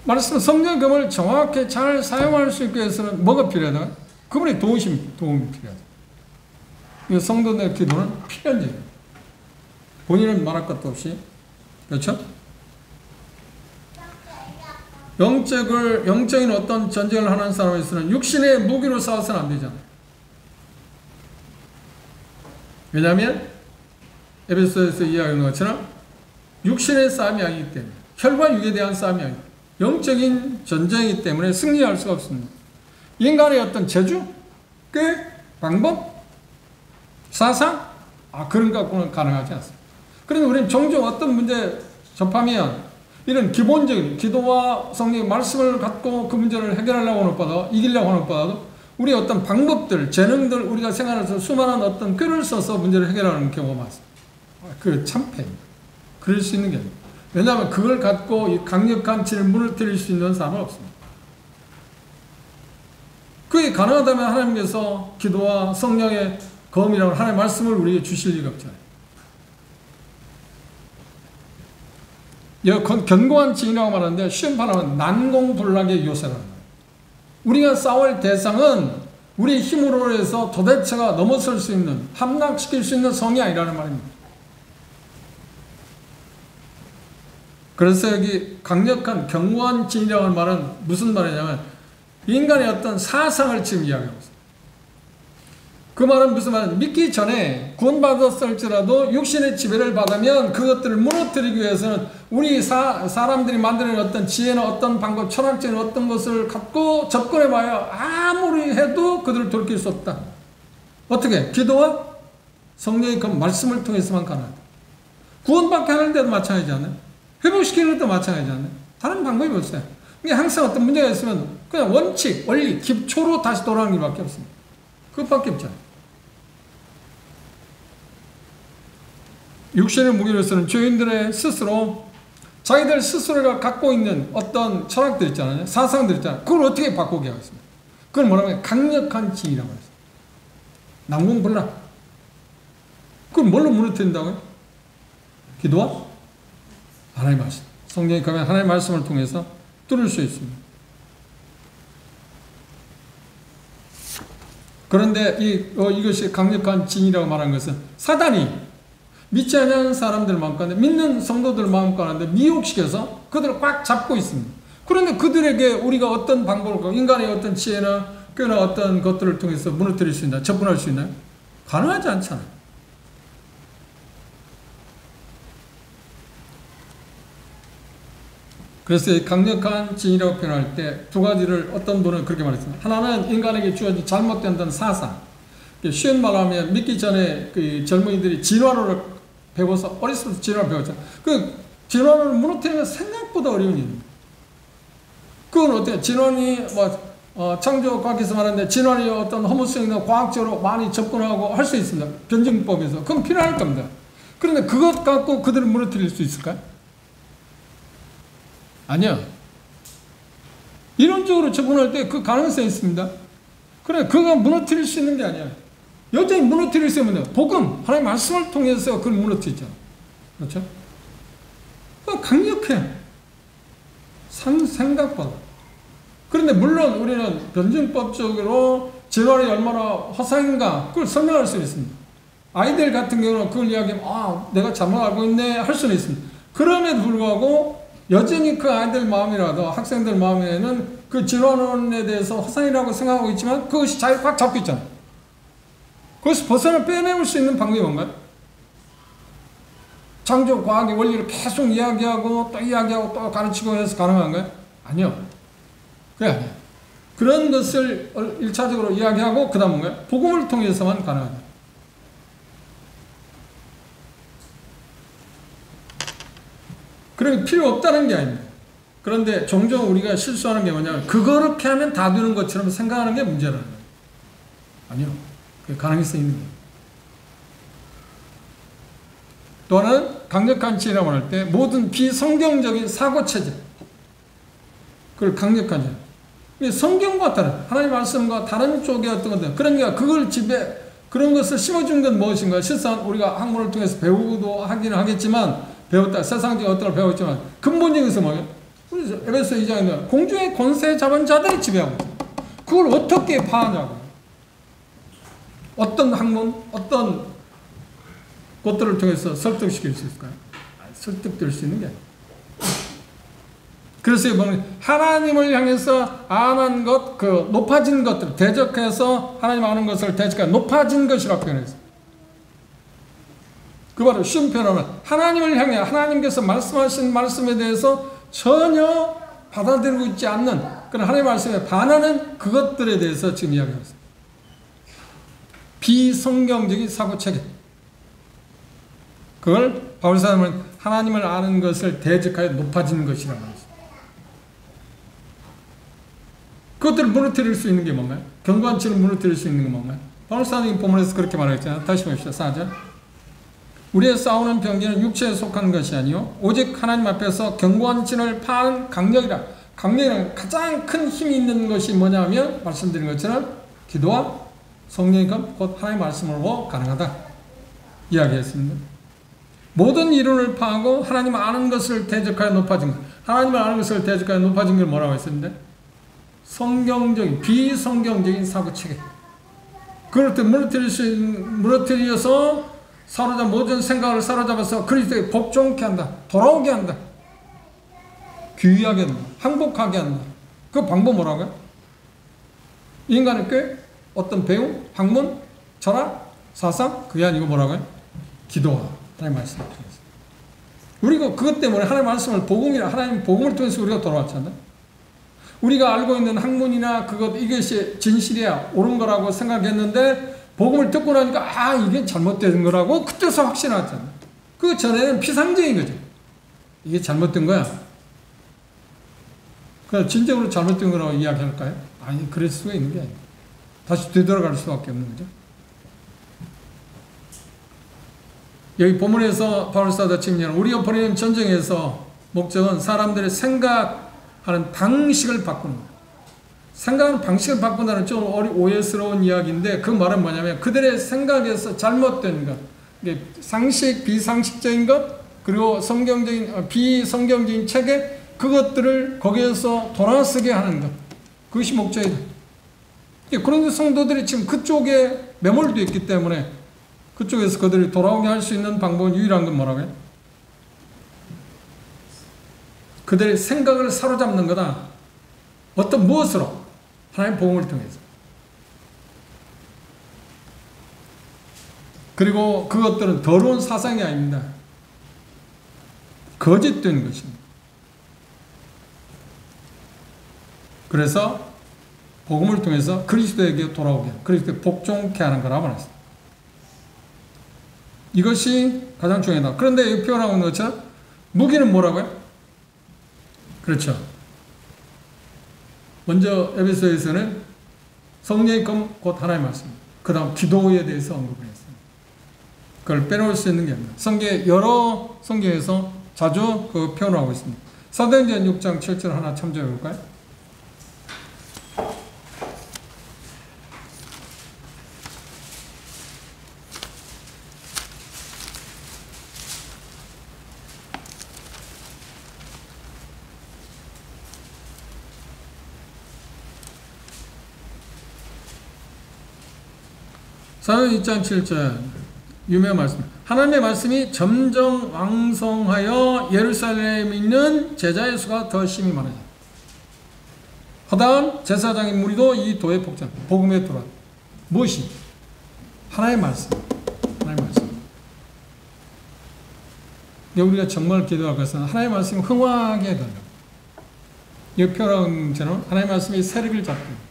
말씀 성령금을 정확히 잘 사용할 수 있기 위해서는 뭐가 필요하다? 그분의 도움이 필요하다. 성도들의 기도는 필연적이에요. 본인은 말할 것도 없이. 그렇죠? 영적인 어떤 전쟁을 하는 사람에서는 육신의 무기로 싸워서는 안 되잖아요. 왜냐하면 에베소에서 이야기한 것처럼 육신의 싸움이 아니기 때문에, 혈과 육에 대한 싸움이 아니고 영적인 전쟁이기 때문에 승리할 수가 없습니다. 인간의 어떤 재주, 방법, 사상, 그런 갖고는 가능하지 않습니다. 그런데 우리는 종종 어떤 문제 접하면 이런 기본적인 기도와 성령의 말씀을 갖고 그 문제를 해결하려고 하는 것보다, 이기려고 하는 것보다도 우리의 어떤 방법들, 재능들, 우리가 생활에서 수많은 어떤 꾀를 써서 문제를 해결하는 경우가 많습니다. 그 참패입니다. 그럴 수 있는 게 아닙니다. 왜냐하면 그걸 갖고 이 강력한 질문을 드릴 수 있는 사람은 없습니다. 그게 가능하다면 하나님께서 기도와 성령의 검이라고 하나님의 말씀을 우리에게 주실 리가 없잖아요. 견고한 지인이라고 말하는데 쉬운 말하면 난공불락의 요새라는 거예요. 우리가 싸울 대상은 우리 힘으로 해서 도대체가 넘어설 수 있는, 함락시킬 수 있는 성이 아니라는 말입니다. 그래서 여기 강력한 견고한 지인이라고 하는 말은 무슨 말이냐면 인간의 어떤 사상을 지금 이야기하고 있습니다. 그 말은 무슨 말이냐면 믿기 전에 구원받았을지라도 육신의 지배를 받으면 그것들을 무너뜨리기 위해서는 우리 사람들이 만드는 어떤 지혜나 어떤 방법, 철학적인 어떤 것을 갖고 접근해봐야 아무리 해도 그들을 돌이킬 수 없다. 어떻게? 기도와 성령의 그 말씀을 통해서만 가능하다. 구원받게 하는데도 마찬가지잖아요. 회복시키는 것도 마찬가지잖아요. 다른 방법이 없어요. 이게 항상 어떤 문제가 있으면 그냥 원칙, 원리, 기초로 다시 돌아가는 것밖에 없습니다. 그것밖에 없잖아요. 육신의 무기로서는 죄인들의 스스로 자기들 스스로가 갖고 있는 어떤 철학들 있잖아요. 사상들 있잖아요. 그걸 어떻게 바꾸게 하겠습니까? 그걸 뭐라면 강력한 지이라고 했어요. 난공불락. 그걸 뭘로 무너뜨린다고요? 기도와 하나님의 말씀. 성경에 가면 하나님의 말씀을 통해서 뚫을 수 있습니다. 그런데 이것이 강력한 진이라고 말하는 것은 사단이 믿지 않는 사람들 마음 가운데, 믿는 성도들 마음 가운데 미혹시켜서 그들을 꽉 잡고 있습니다. 그런데 그들에게 우리가 어떤 방법을, 인간의 어떤 지혜나 꾀나 어떤 것들을 통해서 무너뜨릴 수 있나요? 접근할 수 있나요? 가능하지 않잖아요. 그래서 강력한 진이라고 표현할 때 두 가지를 어떤 분은 그렇게 말했습니다. 하나는 인간에게 주어진 잘못된 어떤 사상. 쉬운 말로 하면 믿기 전에 그 젊은이들이 진화론을 배워서 어렸을 때부터 진화를 배웠잖아요. 그 진화론을 무너뜨리는 건 생각보다 어려운 일입니다. 그건 어때요? 진화론이 창조과학에서 말하는데 진화론이 어떤 허무성이나 과학적으로 많이 접근하고 할 수 있습니다. 변증법에서. 그건 필요할 겁니다. 그런데 그것 갖고 그들을 무너뜨릴 수 있을까요? 아니요. 이론적으로 접근할 때 그 가능성이 있습니다. 그래, 그거 무너뜨릴 수 있는 게 아니야. 여전히 무너뜨릴 수 있는 복음, 하나님의 말씀을 통해서 그걸 무너뜨리죠. 그렇죠? 강력해. 생각보다. 그런데 물론 우리는 변증법적으로 진화이 얼마나 허상인가 그걸 설명할 수 있습니다. 아이들 같은 경우는 그걸 이야기하면 내가 잘못 알고 있네 할 수는 있습니다. 그럼에도 불구하고 여전히 그 아이들 마음이라도 학생들 마음에는 그 진화론에 대해서 허상이라고 생각하고 있지만 그것이 잘 꽉 잡고 있잖아요. 그것을 벗어나 빼내올 수 있는 방법이 뭔가요? 창조 과학의 원리를 계속 이야기하고 또 이야기하고 또 가르치고 해서 가능한가요? 아니요. 그게 아니에요. 그런 것을 1차적으로 이야기하고 그 다음 뭔가요? 복음을 통해서만 가능하다. 그러니 필요 없다는 게 아닙니다. 그런데 종종 우리가 실수하는 게 뭐냐면 그렇게 하면 다 되는 것처럼 생각하는 게 문제라는 거예요. 아니요. 그게 가능성이 있는 거예요. 또 하나는 강력한 지혜라고 할 때 모든 비성경적인 사고체제 그걸 강력한 지혜. 성경과 다른 하나님의 말씀과 다른 쪽의 어떤 것들 그러니까 그걸 집에 그런 것을 심어준 건 무엇인가? 실상 우리가 학문을 통해서 배우기도 하기는 하겠지만 배웠다 세상적인 어떤 걸 배웠지만 근본적인 것은 뭐예요? 에베소 2장에 공중의 권세 잡은 자들이 지배하고 있어요. 그걸 어떻게 파하냐고. 어떤 학문, 어떤 것들을 통해서 설득시킬 수 있을까요? 설득될 수 있는 게 아니에요. 그래서 하나님을 향해서 아는 것, 그 높아진 것들, 대적해서 하나님 아는 것을 대적해 높아진 것이라고 표현했어요. 그 바로 쉬운 표현하면 하나님을 향해 하나님께서 말씀하신 말씀에 대해서 전혀 받아들이고 있지 않는 그런 하나님의 말씀에 반하는 그것들에 대해서 지금 이야기하고 있습니다. 비성경적인 사고체계. 그걸 바울 사람은 하나님을 아는 것을 대적하여 높아진 것이라고 합니다. 그것들을 무너뜨릴 수 있는 게 뭔가요? 경관치를 무너뜨릴 수 있는 게 뭔가요? 바울 사람이 본문에서 그렇게 말했잖아요. 다시 봅시다. 4절. 우리의 싸우는 병기는 육체에 속한 것이 아니요 오직 하나님 앞에서 경관치를 파는 강력이라. 강력이란 가장 큰 힘이 있는 것이 뭐냐면 말씀드린 것처럼 기도와 성령의 곧 하나님의 말씀으로 가능하다 이야기했습니다. 모든 이론을 파하고 하나님 아는 것을 대적하여 높아진 것. 하나님을 아는 것을 대적하여 높아진 걸 뭐라고 했었는데? 성경적인 비성경적인 사고체계. 그럴 때 무너뜨려서 모든 생각을 사로잡아서 그리스도에 복종케 한다. 돌아오게 한다. 귀하게 한다. 항복하게 한다. 그 방법 뭐라고요? 인간의 꽤 어떤 배움, 학문, 철학, 사상 그게 아니고 뭐라고요? 기도와 하나님 말씀을 통해서. 우리가 그것 때문에 하나님 말씀을 하나님 복음을 통해서 우리가 돌아왔잖아요. 우리가 알고 있는 학문이나 이것이 진실이야 옳은 거라고 생각했는데 복음을 듣고 나니까 이게 잘못된 거라고 그때서 확신하잖아요. 그 전에는 피상적인 거죠. 이게 잘못된 거야. 그냥 진정으로 잘못된 거라고 이야기할까요? 아니 그럴 수가 있는 게 아니에요. 다시 되돌아갈 수밖에 없는 거죠. 여기 본문에서 바울 사도가 지금 우리가 벌이는 전쟁에서 목적은 사람들의 생각하는 방식을 바꾸는 거예요. 생각하는 방식을 바꾼다는 좀 오해스러운 이야기인데 그 말은 뭐냐면 그들의 생각에서 잘못된 것, 상식, 비상식적인 것, 그리고 비성경적인 체계 그것들을 거기에서 돌아서게 하는 것. 그것이 목적이다. 그런데 성도들이 지금 그쪽에 매몰되어 있기 때문에 그쪽에서 그들이 돌아오게 할 수 있는 방법은 유일한 건 뭐라고요? 그들의 생각을 사로잡는 거다. 어떤 무엇으로? 하나님의 복음을 통해서. 그리고 그것들은 더러운 사상이 아닙니다. 거짓된 것입니다. 그래서 복음을 통해서 그리스도에게 돌아오게, 그리스도에 복종케 하는 거라고 말했습니다. 이것이 가장 중요하다. 그런데 여기 표현하고 있는 것처럼 무기는 뭐라고요? 그렇죠. 먼저 에베소에서는 성령의 검 곧 하나님의 말씀. 그 다음 기도에 대해서 언급을 했습니다. 그걸 빼놓을 수 있는 게 아닙니다. 여러 성경에서 자주 그 표현하고 있습니다. 사도행전 6장 7절 하나 참조해 볼까요? 사도행 2장 7절 유명한 말씀. 하나님의 말씀이 점점 왕성하여 예루살렘에 있는 제자의 수가 더 심히 많아져. 허다한 제사장인 무리도 이 도에 복장, 복음에 돌아. 무엇이? 하나님의 말씀. 하나님의 말씀. 우리가 정말 기도할 것은 하나님의 말씀이 흥황하게 해달라고. 역표라는처럼 하나님의 말씀이 세력을 잡고.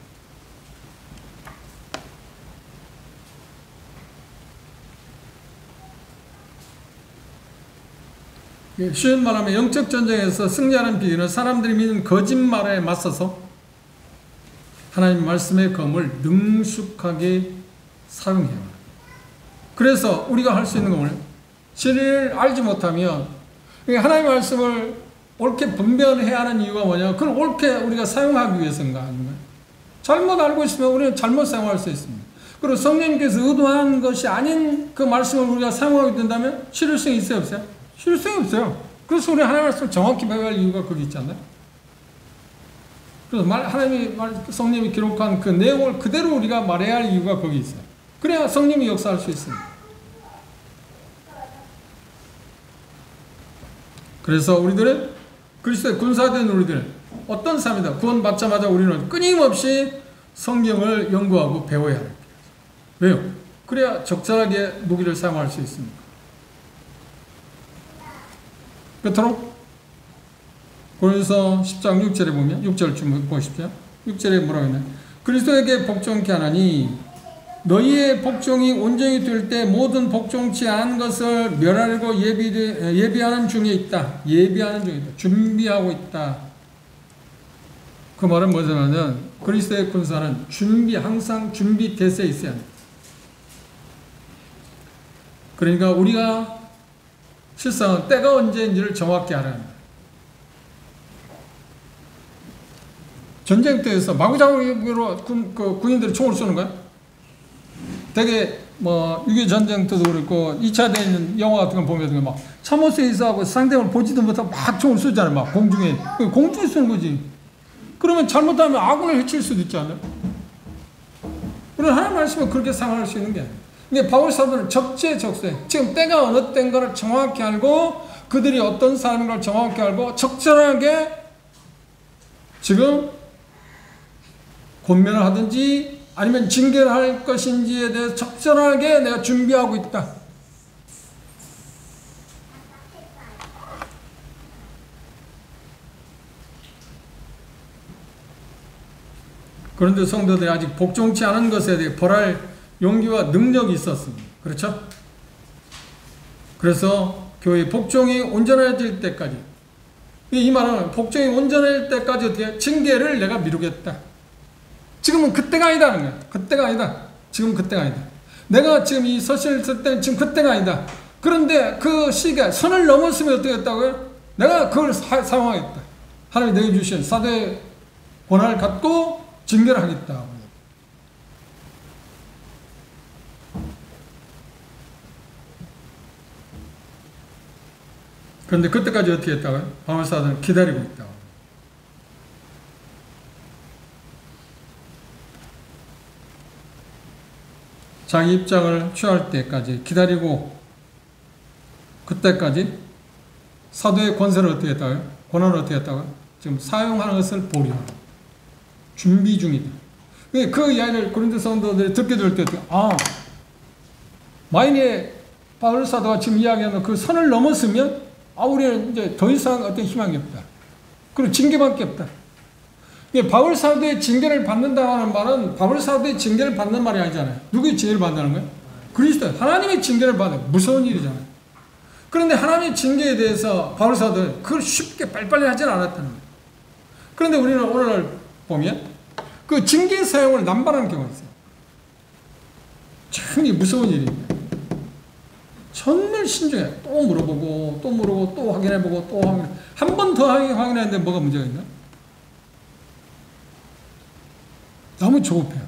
쉬운 말하면 영적 전쟁에서 승리하는 비결은 사람들이 믿는 거짓말에 맞서서 하나님 말씀의 검을 능숙하게 사용해야 합니다. 그래서 우리가 할 수 있는 건 진리를 알지 못하면 하나님 말씀을 옳게 분별해야 하는 이유가 뭐냐? 그걸 옳게 우리가 사용하기 위해서인가 아닌가? 잘못 알고 있으면 우리는 잘못 사용할 수 있습니다. 그리고 성령님께서 의도한 것이 아닌 그 말씀을 우리가 사용하게 된다면 실효성이 있어요, 없어요? 실효성이 없어요. 그래서 우리 하나님 말씀을 정확히 배워야 할 이유가 거기 있지 않나요? 그래서 하나님이 성령님이 기록한 그 내용을 그대로 우리가 말해야 할 이유가 거기 있어요. 그래야 성령이 역사할 수 있습니다. 그래서 우리들은 그리스도의 군사된 우리들은 어떤 삶이다. 구원받자마자 우리는 끊임없이 성경을 연구하고 배워야 합니다. 왜요? 그래야 적절하게 무기를 사용할 수 있습니다. 끝으로 고린도서 10장 6절에 보면 6절 좀 보십시오. 6절에 뭐라고 했나요? 그리스도에게 복종케 하나니 너희의 복종이 온전히 될 때 모든 복종치 않은 것을 멸하려고 예비하는 중에 있다. 예비하는 중에 있다. 준비하고 있다. 그 말은 뭐냐면 그리스도의 군사는 항상 준비 대세에 있어야 합니다. 그러니까 우리가 실상 때가 언제인지를 정확히 알아야 합니다. 전쟁터에서 마구잡이로 군인들이 총을 쏘는 거야? 되게 6.25 전쟁터도 그렇고 2차 대전 영화 같은 거 보면 막 참호수에 있어하고 상대방을 보지도 못하고 막 총을 쏘잖아요. 막 공중에 쏘는 거지. 그러면 잘못하면 아군을 해칠 수도 있지 않아요? 그럼 하나님 말씀은 그렇게 상황할 수 있는 게 아니에요. 근데 바울 사도는 적재적소에 지금 때가 어느 때인가를 정확히 알고 그들이 어떤 사람인 걸 정확히 알고 적절하게 지금 권면을 하든지 아니면 징계를 할 것인지에 대해서 적절하게 내가 준비하고 있다. 그런데 성도들이 아직 복종치 않은 것에 대해 벌할 용기와 능력이 있었습니다. 그렇죠? 그래서 교회 복종이 온전해질 때까지, 이 말은 복종이 온전해질 때까지 어떻게 징계를 내가 미루겠다. 지금은 그때가 아니다는 거야. 그때가 아니다. 지금 그때가 아니다. 내가 지금 이 서신을 쓸 때는 지금 그때가 아니다. 그런데 그 시기가 선을 넘었으면 어떻게 했다고요? 내가 그걸 사용하겠다. 하나님이 내게 주신 사도의 권한을 갖고 징계를 하겠다. 그런데 그때까지 어떻게 했다고요? 바울 사도는 기다리고 있다고. 자기 입장을 취할 때까지 기다리고 그때까지 사도의 권세를 어떻게 했다고요? 권한을 어떻게 했다고요? 지금 사용하는 것을 보려고 준비 중이다. 그 이야기를 고린도 성도들이 듣게 될 때 만약에 바울 사도가 지금 이야기하는 그 선을 넘었으면 우리는 이제 더 이상 어떤 희망이 없다. 그리고 징계밖에 없다. 바울 사도의 징계를 받는다는 말은 바울 사도의 징계를 받는 말이 아니잖아요. 누구의 징계를 받는다는 거예요? 그리스도, 하나님의 징계를 받는 무서운 일이잖아요. 그런데 하나님의 징계에 대해서 바울 사도는 그걸 쉽게 빨리빨리 하진 않았다는 거예요. 그런데 우리는 오늘 보면 그 징계 사용을 남발하는 경우가 있어요. 참 무서운 일입니다. 정말 신중해. 또 물어보고 또 확인해보고 또 확인해. 한 번 더 확인하는데 뭐가 문제가 있나? 너무 조급해요.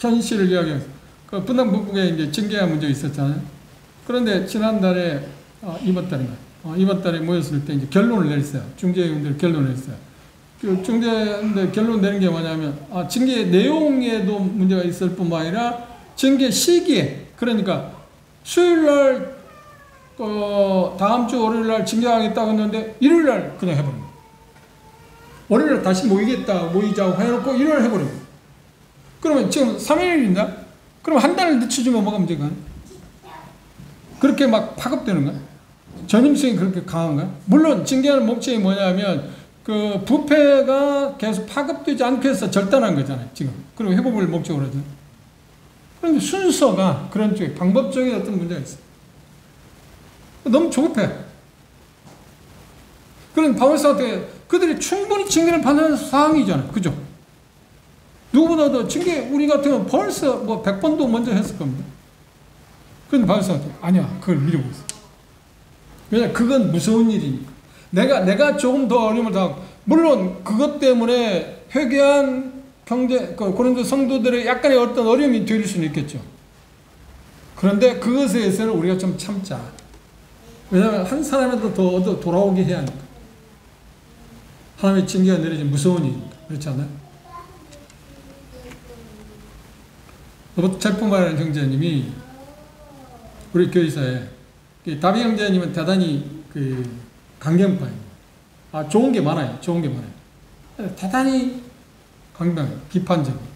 현실을 이야기해서 그 분당 북부에 이제 징계가 문제 있었잖아요. 그런데 지난달에 이번 달에 모였을 때 이제 결론을 내렸어요. 중재위원들 결론을 냈어요. 그 중재인데 결론 내는 게 뭐냐면, 징계 내용에도 문제가 있을 뿐만 아니라 징계 시기에, 그러니까 수요일 날 다음 주 월요일 날 징계하겠다고 했는데 일요일 날 그냥 해버립니다. 월요일 날 다시 모이자고 해놓고 일요일 날 해버립니다. 그러면 지금 3일인가? 그럼 한 달을 늦춰주면 뭐가 문제가? 그렇게 막 파급되는 거야? 전임성이 그렇게 강한 거야? 물론 징계하는 목적이 뭐냐면 그 부패가 계속 파급되지 않게 해서 절단한 거잖아요, 지금. 그리고 회복을 목적으로 하죠. 그런데 순서가 그런 쪽에 방법적인 어떤 문제가 있어. 너무 조급해. 그런 바울사한테 그들이 충분히 징계를 받는 상황이잖아요. 그죠? 누구보다도 징계, 우리 같으면 벌써 뭐 100번도 먼저 했을 겁니다. 그런데 바울사한테 아니야, 그걸 미루고 있어. 왜냐, 그건 무서운 일이니까. 내가 조금 더 어려움을 당하고, 물론 그것 때문에 회개한 고린도 성도들의 약간의 어떤 어려움이 될 수는 있겠죠. 그런데 그것에 대해서는 우리가 좀 참자. 왜냐하면 한 사람이라도 더 얻어 돌아오게 해야 하니까. 하나님의 징계가 내려진 무서운 일이니까. 그렇지 않나요? 로버트 첼프만이라는 형제님이 우리 교회사에, 다비 형제님은 대단히 강경파예요. 좋은 게 많아요. 좋은 게 많아요. 대단히 강경해요. 비판적이에요.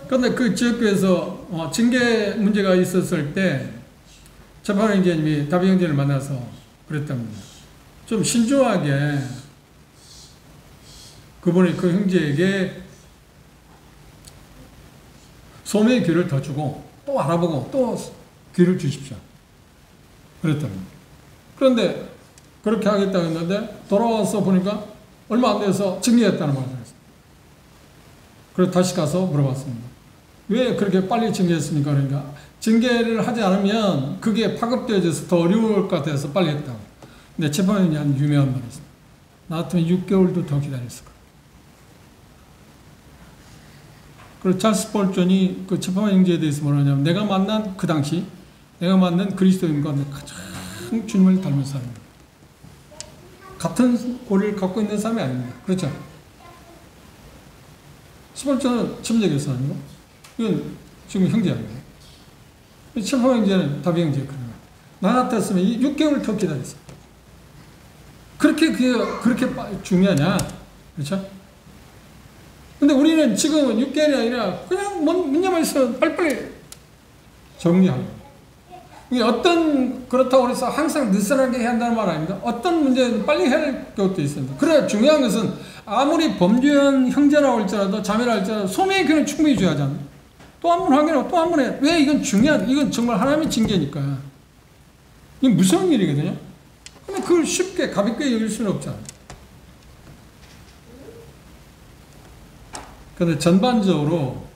그런데 그 지역교회에서 징계 문제가 있었을 때 첼프만 형제님이 다비 형제를 만나서 그랬답니다. 좀 신중하게 그분이 그 형제에게 소매의 귀를 더 주고 또 알아보고 또 귀를 주십시오. 그랬답니다. 그런데 그렇게 하겠다고 했는데 돌아와서 보니까 얼마 안 돼서 징계했다는 말을 했어요. 그래서 다시 가서 물어봤습니다. 왜 그렇게 빨리 징계했습니까? 그러니까 징계를 하지 않으면 그게 파급되어져서 더 어려울 것 같아서 빨리 했다고. 근데 첼프만이 한 유명한 말이 있어요. 나 같으면 6개월도 더 기다렸을 거야. 그리고 찰스 볼존이 그 첼프만 형제에 대해서 뭐라냐면, 내가 만난 그 당시 내가 만난 그리스도인과 가장 주님을 닮은 사람입니다. 같은 고리를 갖고 있는 사람이 아닙니다. 그렇죠? 스볼존은 침례교 사람이고, 이건 지금 형제 아닙니다. 첼프만 형제는 다비 형제 그런 거예요. 나 같았으면 6개월 더 기다렸어. 그렇게 중요하냐? 그렇죠? 근데 우리는 지금은 6개월이 아니라 그냥 문제만 있으면 빨리빨리 정리하고. 그렇다고 해서 항상 느슨하게 해야 한다는 말 아닙니다. 어떤 문제는 빨리 해야 할 것도 있습니다. 그래, 중요한 것은 아무리 범죄한 형제라고 할지라도 자매라 할지라도 소매의 귀는 충분히 줘야 하잖아요. 또 한 번 확인하고 또 한 번 해. 왜? 이건 중요하다. 이건 정말 하나님의 징계니까. 이게 무서운 일이거든요. 근데 그걸 쉽게 가볍게 여길 수는 없잖아요. 그런데 전반적으로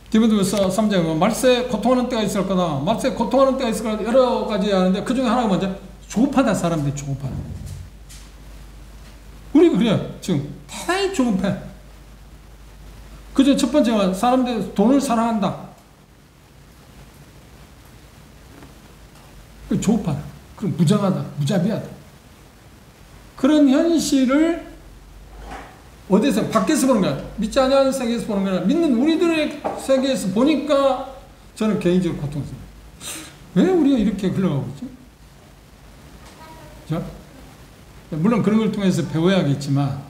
디모데후서 3장에 보면 말세에 고통하는 때가 있을 거다. 말세에 고통하는 때가 있을 거다. 여러 가지 하는데 그 중에 하나가 먼저 조급하다. 사람들이 조급하다. 우리 그래요. 지금 대단히 조급해. 그저 첫 번째가 사람들이 돈을 사랑한다. 조급하다. 그럼 무장하다. 무자비하다. 그런 현실을 어디서? 밖에서 보는 거야. 믿지 않는 세계에서 보는 거야. 믿는 우리들의 세계에서 보니까 저는 개인적으로 고통스러워요. 왜 우리가 이렇게 흘러가고 있지? 자, 물론 그런 걸 통해서 배워야겠지만,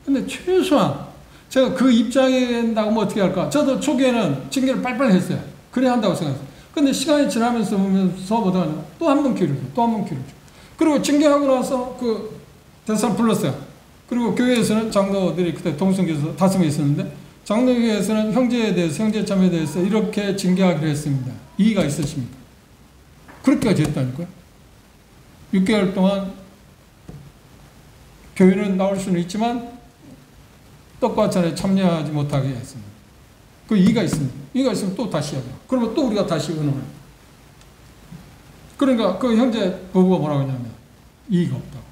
근데 최소한 제가 그 입장에 된다고 어떻게 할까? 저도 초기에는 징계를 빨리빨리 했어요. 그래야 한다고 생각했어요. 근데 시간이 지나면서 보면서 보다 또 한 번 기회를 줘. 또 한 번 기회를 줘. 그리고 징계하고 나서 그 대사를 불렀어요. 그리고 교회에서는 장로들이 그때 동성교에서 5명 있었는데, 장로교회에서는 형제에 대해서, 형제자매에 대해서 이렇게 징계하기로 했습니다. 이의가 있으십니까? 그렇게까지 했다니까요. 6개월 동안 교회는 나올 수는 있지만 떡과 잔에 참여하지 못하게 했습니다. 그 이의가 있습니다. 이의가 있으면 또 다시 하죠. 그러면 또 우리가 다시 의논해요. 그러니까 그 형제 부부가 뭐라고 했냐면 이의가 없다고.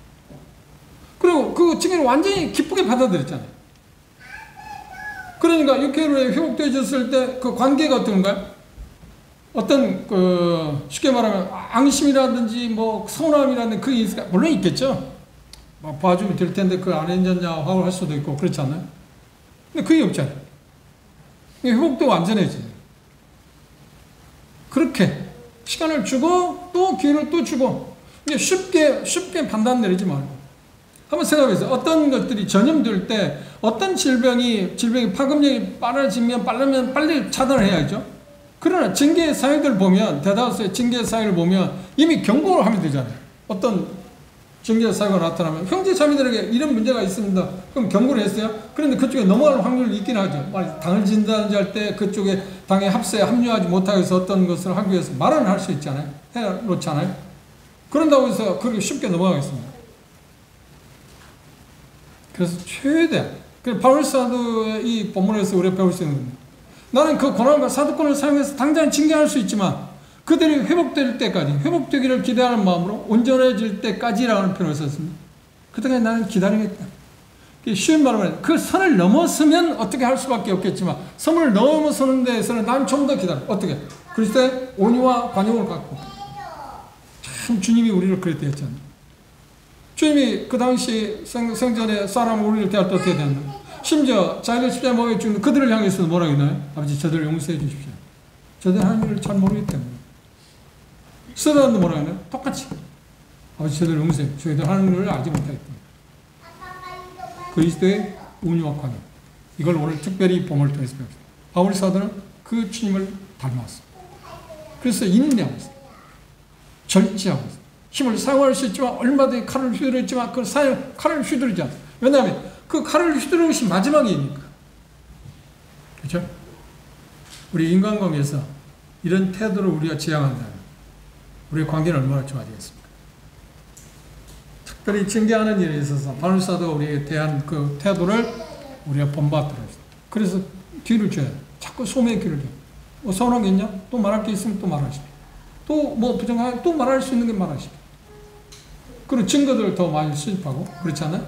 그리고 그 징계를 완전히 기쁘게 받아들였잖아요. 그러니까 6개월 후에 회복되어졌을 때 그 관계가 어떤가요? 어떤 쉽게 말하면 앙심이라든지 뭐 서운함이라든지 그게 물론 있겠죠. 뭐 봐주면 될 텐데 그 안에 있느냐 하고 할 수도 있고 그렇지 않나요? 근데 그게 없잖아요. 회복도 완전해지. 그렇게 시간을 주고 또 기회를 또 주고 쉽게 판단 내리지 말고 한번 생각해보세요. 어떤 것들이 전염될 때 어떤 질병이 파급력이 빠르면 빨리 차단을 해야죠. 그러나 징계 사회들 보면 대다수의 징계 사회를 보면 이미 경고를 하면 되잖아요. 어떤 징계 사회가 나타나면 형제 자매들에게 이런 문제가 있습니다. 그럼 경고를 했어요. 그런데 그쪽에 넘어갈 확률이 있긴 하죠. 당을 진단지 할 때 그쪽에 당의 합세에 합류하지 못하기 위해서 어떤 것을 하기 위해서 말은 할 수 있잖아요. 해놓잖아요. 그런다고 해서 그렇게 쉽게 넘어가겠습니다. 그래서 최대한 바울 사도의 이 본문에서 우리가 배울 수 있는 겁니다. 나는 그 고난과 사도권을 사용해서 당장 징계할 수 있지만 그들이 회복될 때까지 회복되기를 기대하는 마음으로 온전해질 때까지라는 표현을 썼습니다. 그때까지 나는 기다리겠다. 쉬운 말로 그 선을 넘어서면 어떻게 할 수밖에 없겠지만 선을 넘어서는 데에서는 나는 좀 더 기다려. 어떻게? 그리스도의 온유와 관용을 갖고 참 주님이 우리를 그랬다 했잖아요. 주님이 그 당시 생전에 사람 우리를 대할 때 어떻게 되었나? 심지어 자기를 십자가에 못 박혀 죽는 그들을 향해서도 뭐라고 했나요? 아버지 저들을 용서해 주십시오. 저들 하는 일을 잘 모르기 때문에. 스데반도 뭐라고 했나요? 똑같이. 아버지 저들을 용서해 주십시오. 저희들 하는 일을 알지 못하기 때문에. 그리스도의 온유와 관용. 이걸 오늘 특별히 본문을 통해서 배웁니다. 바울 사도는 그 주님을 닮았어. 그래서 인내하고 있어. 절제하고 있어. 힘을 사용할 수 있지만 얼마든지 칼을 휘두르지만 그 칼을 휘두르지 않아. 왜냐하면 그 칼을 휘두르는 것이 마지막이니까. 그렇죠? 우리 인간관계에서 이런 태도를 우리가 지향한다면 우리의 관계는 얼마나 좋아지겠습니까? 특별히 징계하는 일에 있어서 바울 사도가 우리에 대한 그 태도를 우리가 본받도록 합시다. 그래서 뒤를 줘야 돼. 자꾸 소매의 귀를 줘. 뭐 서운한 게 있냐? 또 말할 게 있으면 또 말하십시오. 또 뭐 부정하게 또 말할 수 있는 게 말하십시오. 그리고 증거들을 더 많이 수집하고 그렇지 않아요?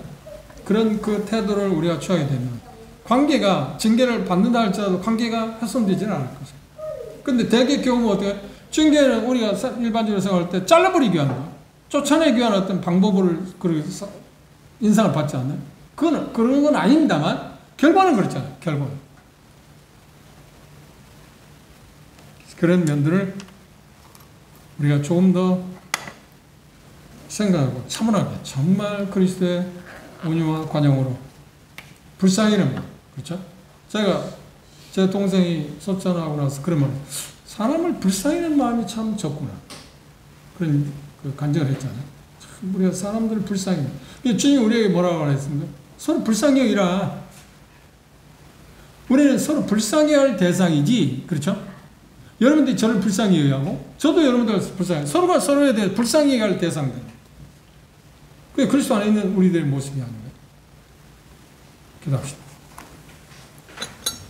그런 그 태도를 우리가 취하게 되면 관계가 징계를 받는다 할지라도 관계가 훼손되지는 않을 것이에요. 근데 대개 경우 어떻게 징계는 우리가 일반적으로 생각할 때 잘라버리기 위한 거, 쫓아내기 위한 어떤 방법을 인상을 받지 않나요? 그런 건 아닙니다만 결과는 그렇잖아요. 결과는. 그런 면들을 우리가 조금 더 생각하고 차분하게 정말 그리스도의 온유와 관용으로 불쌍히는 뭐 그렇죠? 제가 제 동생이 소천하고 나서 그러면 사람을 불쌍히는 마음이 참 적구나 그런 그 간증을 했잖아요. 참 우리가 사람들을 불쌍히 주님이 우리에게 뭐라고 말했습니까? 서로 불쌍히 여기라. 우리는 서로 불쌍히 할 대상이지 그렇죠? 여러분들이 저를 불쌍히 여기하고 저도 여러분들 불쌍히 서로가 서로에 대해 불쌍히 할 대상들. 그게 그리스도 안에 있는 우리들의 모습이 아닌가. 기도합시다.